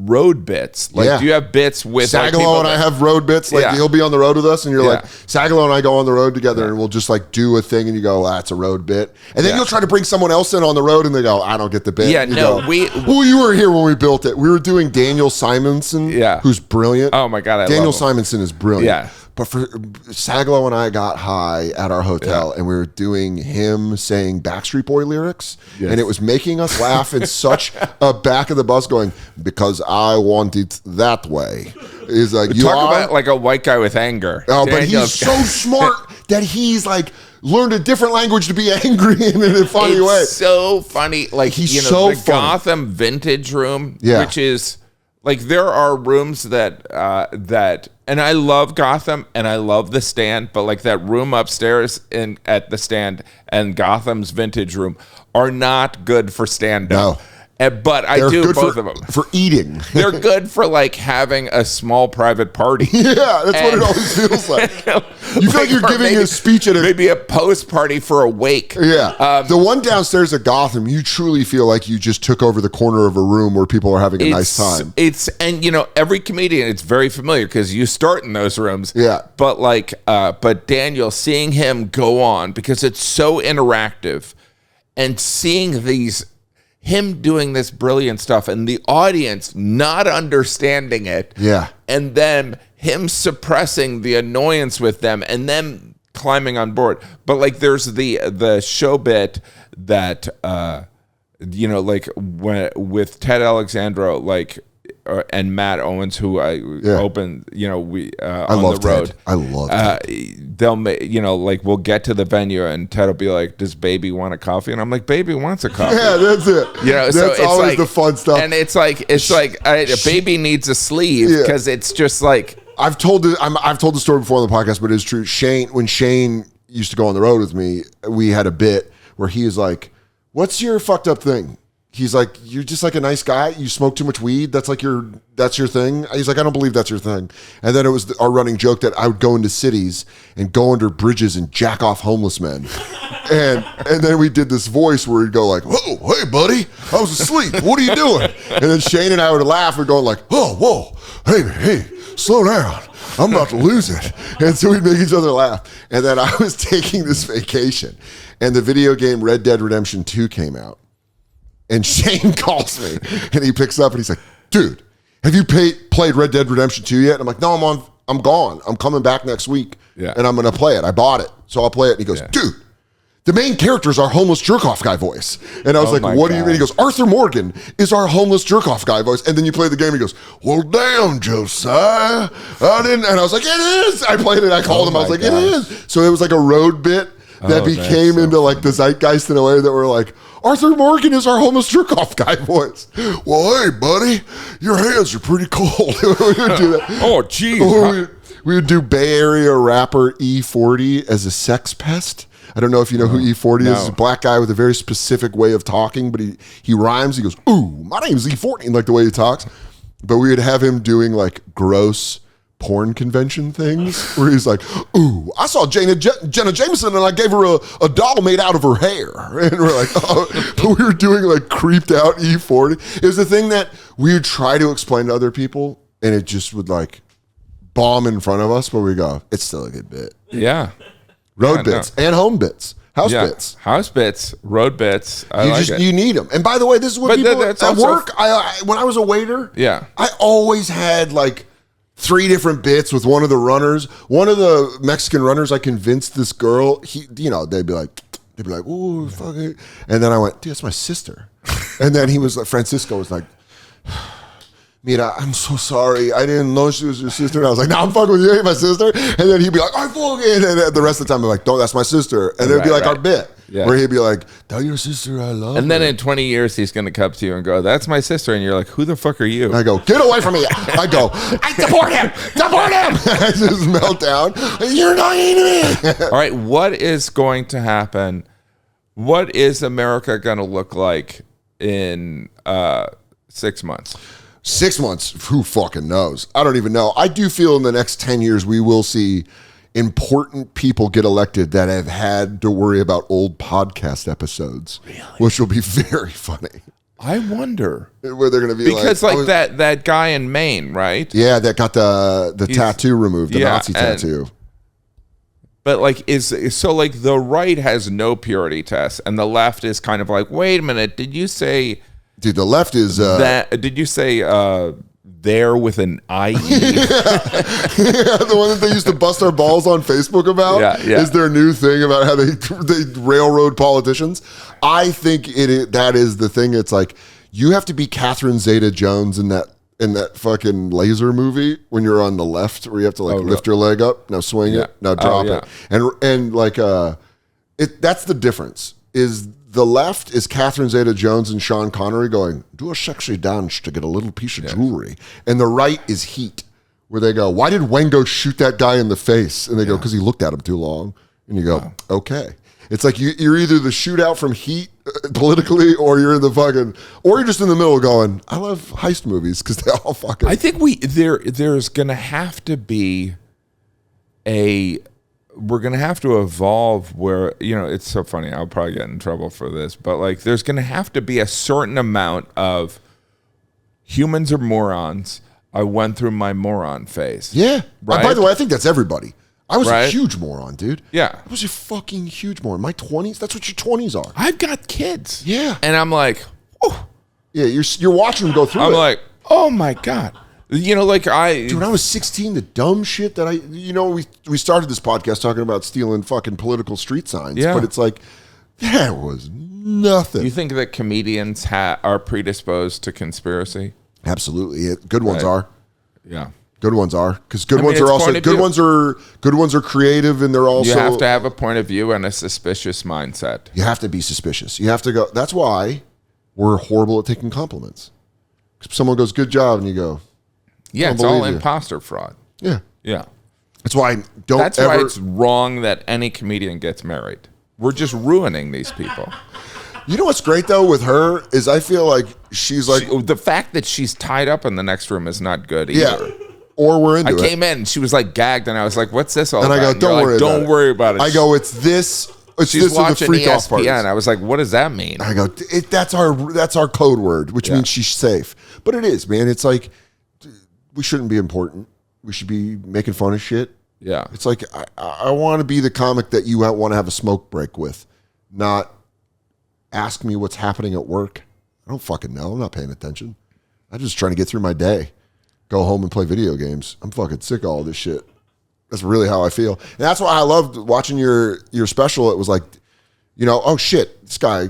Speaker 3: road bits. Like, do you have bits with
Speaker 2: Sagalo and I have road bits. Like he'll be on the road with us, and you're like, Sagalo and I go on the road together, and we'll just like do a thing, and you go, that's a road bit, and then you'll try to bring someone else in on the road, and they go, I don't get the bit.
Speaker 3: Yeah,
Speaker 2: and
Speaker 3: no,
Speaker 2: well, you were here when we built it. We were doing Daniel Simonson, who's brilliant.
Speaker 3: Oh my god,
Speaker 2: Daniel Simonson is brilliant.
Speaker 3: Yeah.
Speaker 2: But for Sagalo and I got high at our hotel, and we were doing him saying Backstreet Boy lyrics, and it was making us laugh in such a back of the bus going, because I want it that way. Is like, you
Speaker 3: talk about like a white guy with anger.
Speaker 2: Oh, but he's so smart that he's like learned a different language to be angry in a funny way.
Speaker 3: It's so funny. Like,
Speaker 2: he's
Speaker 3: the
Speaker 2: so funny.
Speaker 3: Gotham vintage room, which is like, there are rooms that and I love Gotham and I love the Stand, but like that room upstairs at the Stand and Gotham's vintage room are not good for stand-up. No. But I do both of them.
Speaker 2: For eating.
Speaker 3: They're good for like having a small private party.
Speaker 2: Yeah, that's what it always feels like. You feel like you're giving a speech at
Speaker 3: maybe a post party for a wake.
Speaker 2: Yeah. The one downstairs at Gotham, you truly feel like you just took over the corner of a room where people are having a nice time.
Speaker 3: And you know, every comedian, it's very familiar because you start in those rooms.
Speaker 2: Yeah.
Speaker 3: But like, but Daniel, seeing him go on because it's so interactive and seeing him doing this brilliant stuff and the audience not understanding it.
Speaker 2: Yeah.
Speaker 3: And then him suppressing the annoyance with them and them climbing on board. But like, there's the show bit that, you know, like with Ted Alexandro, like, and Matt Owens, who I opened, you know, on the road.
Speaker 2: Ted. I love Ted.
Speaker 3: They'll, you know, like we'll get to the venue and Ted will be like, "Does Baby want a coffee?" And I'm like, "Baby wants a coffee."
Speaker 2: Yeah, that's it.
Speaker 3: You know,
Speaker 2: that's
Speaker 3: so it's
Speaker 2: always
Speaker 3: like,
Speaker 2: the fun stuff.
Speaker 3: And it's like Baby needs a sleeve because it's just like
Speaker 2: I've told the story before on the podcast, but it's true. When Shane used to go on the road with me, we had a bit where he was like, "What's your fucked up thing?" He's like, you're just like a nice guy. You smoke too much weed. That's your thing. He's like, I don't believe that's your thing. And then it was our running joke that I would go into cities and go under bridges and jack off homeless men. and then we did this voice where he'd go like, whoa, hey buddy, I was asleep. What are you doing? And then Shane and I would laugh and going like, oh, whoa, hey, slow down. I'm about to lose it. And so we'd make each other laugh. And then I was taking this vacation and the video game Red Dead Redemption 2 came out. And Shane calls me and he picks up and he's like, dude, have you played Red Dead Redemption 2 yet? And I'm like, no, I'm gone. I'm coming back next week and I'm going to play it. I bought it. So I'll play it. And he goes, dude, the main character is our homeless jerk-off guy voice. And I was like, what do you mean? He goes, Arthur Morgan is our homeless jerk-off guy voice. And then you play the game and he goes, well, damn, Josiah. I didn't. And I was like, it is. I played it. I called him. I was like, it is. So it was like a road bit that became into like the zeitgeist in a way that we're like, Arthur Morgan is our homeless jerk-off guy voice. Well, hey, buddy, your hands are pretty cold. We would do that.
Speaker 3: Oh, geez.
Speaker 2: We would do Bay Area rapper E40 as a sex pest. I don't know if you know who E40 is. He's a black guy with a very specific way of talking, but he rhymes. He goes, ooh, my name's E40, and like the way he talks. But we would have him doing like gross porn convention things where he's like, ooh, I saw Jenna Jameson and I gave her a doll made out of her hair. And we're like, oh, but we were doing like creeped out E40. It was the thing that we would try to explain to other people and it just would like bomb in front of us, but we go, it's still a good bit.
Speaker 3: Yeah.
Speaker 2: Road bits and home bits. House bits.
Speaker 3: House bits, road bits.
Speaker 2: You need them. And by the way, this is what people
Speaker 3: that's
Speaker 2: at
Speaker 3: also
Speaker 2: work. When I was a waiter,
Speaker 3: Yeah.
Speaker 2: I always had like 3 different bits with one of the runners. One of the Mexican runners, I convinced this girl. They'd be like, "Ooh, fuck it," and then I went, "Dude, that's my sister." And then he was like, Francisco was like, Mira, I'm so sorry. I didn't know she was your sister. And I was like, no, I'm fucking with you. You ain't my sister. And then he'd be like, I fucking. And the rest of the time, I'm like, no, that's my sister. And it'd be like our bit. Yeah. Where he'd be like, tell your sister I love her.
Speaker 3: And then in 20 years, he's going to come to you and go, that's my sister. And you're like, who the fuck are you?
Speaker 2: And I go, get away from me. I go, I support him. Support him. I just melt down. You're not eating me.
Speaker 3: All right. What is going to happen? What is America going to look like in 6 months?
Speaker 2: 6 months, who fucking knows? I don't even know. I do feel in the next 10 years we will see important people get elected that have had to worry about old podcast episodes, which will be very funny.
Speaker 3: I wonder
Speaker 2: where they're going to be
Speaker 3: because that guy in Maine, right?
Speaker 2: Yeah, that got the tattoo removed, the Nazi tattoo.
Speaker 3: But the right has no purity test, and the left is kind of like, wait a minute, did you say?
Speaker 2: Dude, the left is
Speaker 3: did you say there with an IE?
Speaker 2: The one that they used to bust our balls on Facebook about is their new thing about how they railroad politicians. I think that is the thing. It's like you have to be Catherine Zeta-Jones in that fucking laser movie when you're on the left where you have to lift your leg up, now swing it, now drop it. And like that's the difference is the left is Catherine Zeta-Jones and Sean Connery going, do a sexy dance to get a little piece of jewelry. And the right is Heat, where they go, why did Wengo shoot that guy in the face? And they go, because he looked at him too long. And you go, okay. It's like you're either the shootout from Heat politically, or you're in the fucking, or you're just in the middle going, I love heist movies because they all fucking.
Speaker 3: I think there's going to have to be we're going to have to evolve where, it's so funny. I'll probably get in trouble for this, but like there's going to have to be a certain amount of humans are morons. I went through my moron phase.
Speaker 2: Yeah.
Speaker 3: Right?
Speaker 2: By the way, I think that's everybody. I was a huge moron, dude.
Speaker 3: Yeah.
Speaker 2: I was a fucking huge moron. My 20s, that's what your 20s are.
Speaker 3: I've got kids.
Speaker 2: Yeah.
Speaker 3: And I'm like, oh.
Speaker 2: Yeah, you're watching them go through
Speaker 3: I'm like, oh my God. Dude, when
Speaker 2: I was 16, the dumb shit that we started this podcast talking about stealing fucking political street signs. Yeah. But it's like, that was nothing.
Speaker 3: You think that comedians are predisposed to conspiracy?
Speaker 2: Absolutely. Good ones are.
Speaker 3: Yeah.
Speaker 2: Good ones are. Because good ones are creative and they're also.
Speaker 3: You have to have a point of view and a suspicious mindset.
Speaker 2: You have to be suspicious. You have to go. That's why we're horrible at taking compliments. Because someone goes, good job, and you go,
Speaker 3: yeah, it's all imposter fraud.
Speaker 2: Yeah.
Speaker 3: Yeah.
Speaker 2: That's why
Speaker 3: why it's wrong that any comedian gets married. We're just ruining these people.
Speaker 2: You know what's great, though, with her is I feel like she's like...
Speaker 3: the fact that she's tied up in the next room is not good either.
Speaker 2: Yeah. Or we're into it.
Speaker 3: I came in and she was like gagged and I was like, what's this all about?
Speaker 2: And I go, don't worry about it.
Speaker 3: I
Speaker 2: go, it's this...
Speaker 3: She's watching ESPN. I was like, what does that mean?
Speaker 2: I go, that's our code word, which means she's safe. But it is, man. It's like... We shouldn't be important. We should be making fun of shit.
Speaker 3: Yeah.
Speaker 2: It's like, I want to be the comic that you want to have a smoke break with, not ask me what's happening at work. I don't fucking know. I'm not paying attention. I'm just trying to get through my day, go home and play video games. I'm fucking sick of all this shit. That's really how I feel. And that's why I loved watching your special. It was like, oh shit, this guy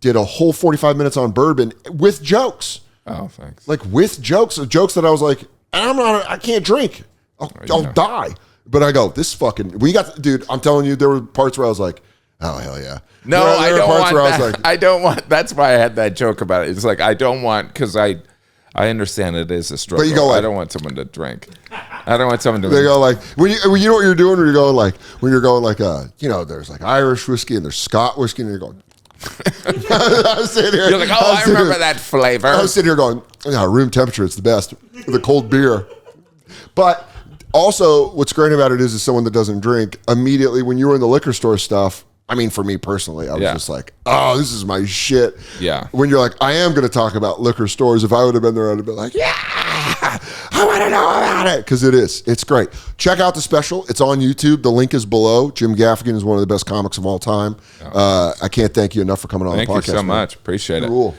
Speaker 2: did a whole 45 minutes on bourbon with jokes.
Speaker 3: Oh, thanks.
Speaker 2: Like with jokes that I was like, I can't drink. I'll die. But I go, dude, I'm telling you, there were parts where I was like, Oh, hell yeah.
Speaker 3: No,
Speaker 2: There
Speaker 3: I
Speaker 2: are
Speaker 3: don't
Speaker 2: parts
Speaker 3: want
Speaker 2: where
Speaker 3: that.
Speaker 2: I was like,
Speaker 3: I don't want. That's why I had that joke about it. It's like I don't want because I understand it is a struggle.
Speaker 2: But you go like,
Speaker 3: I don't want someone to drink. I don't want someone to.
Speaker 2: they go like when you know what you're doing when you're going like there's like Irish whiskey and there's Scotch whiskey and you're going. I was sitting here.
Speaker 3: You're like, oh, I remember that flavor.
Speaker 2: I was sitting here going, room temperature, it's the best. The cold beer. But also, what's great about it is someone that doesn't drink, immediately when you were in the liquor store stuff, I mean, for me personally, I was just like, oh, this is my shit.
Speaker 3: Yeah.
Speaker 2: When you're like, I am going to talk about liquor stores. If I would have been there, I'd have been like, yeah, I want to know about it. Because it is. It's great. Check out the special. It's on YouTube. The link is below. Jim Gaffigan is one of the best comics of all time. I can't thank you enough for coming on the podcast.
Speaker 3: Thank you so much. Appreciate it.
Speaker 2: Cool.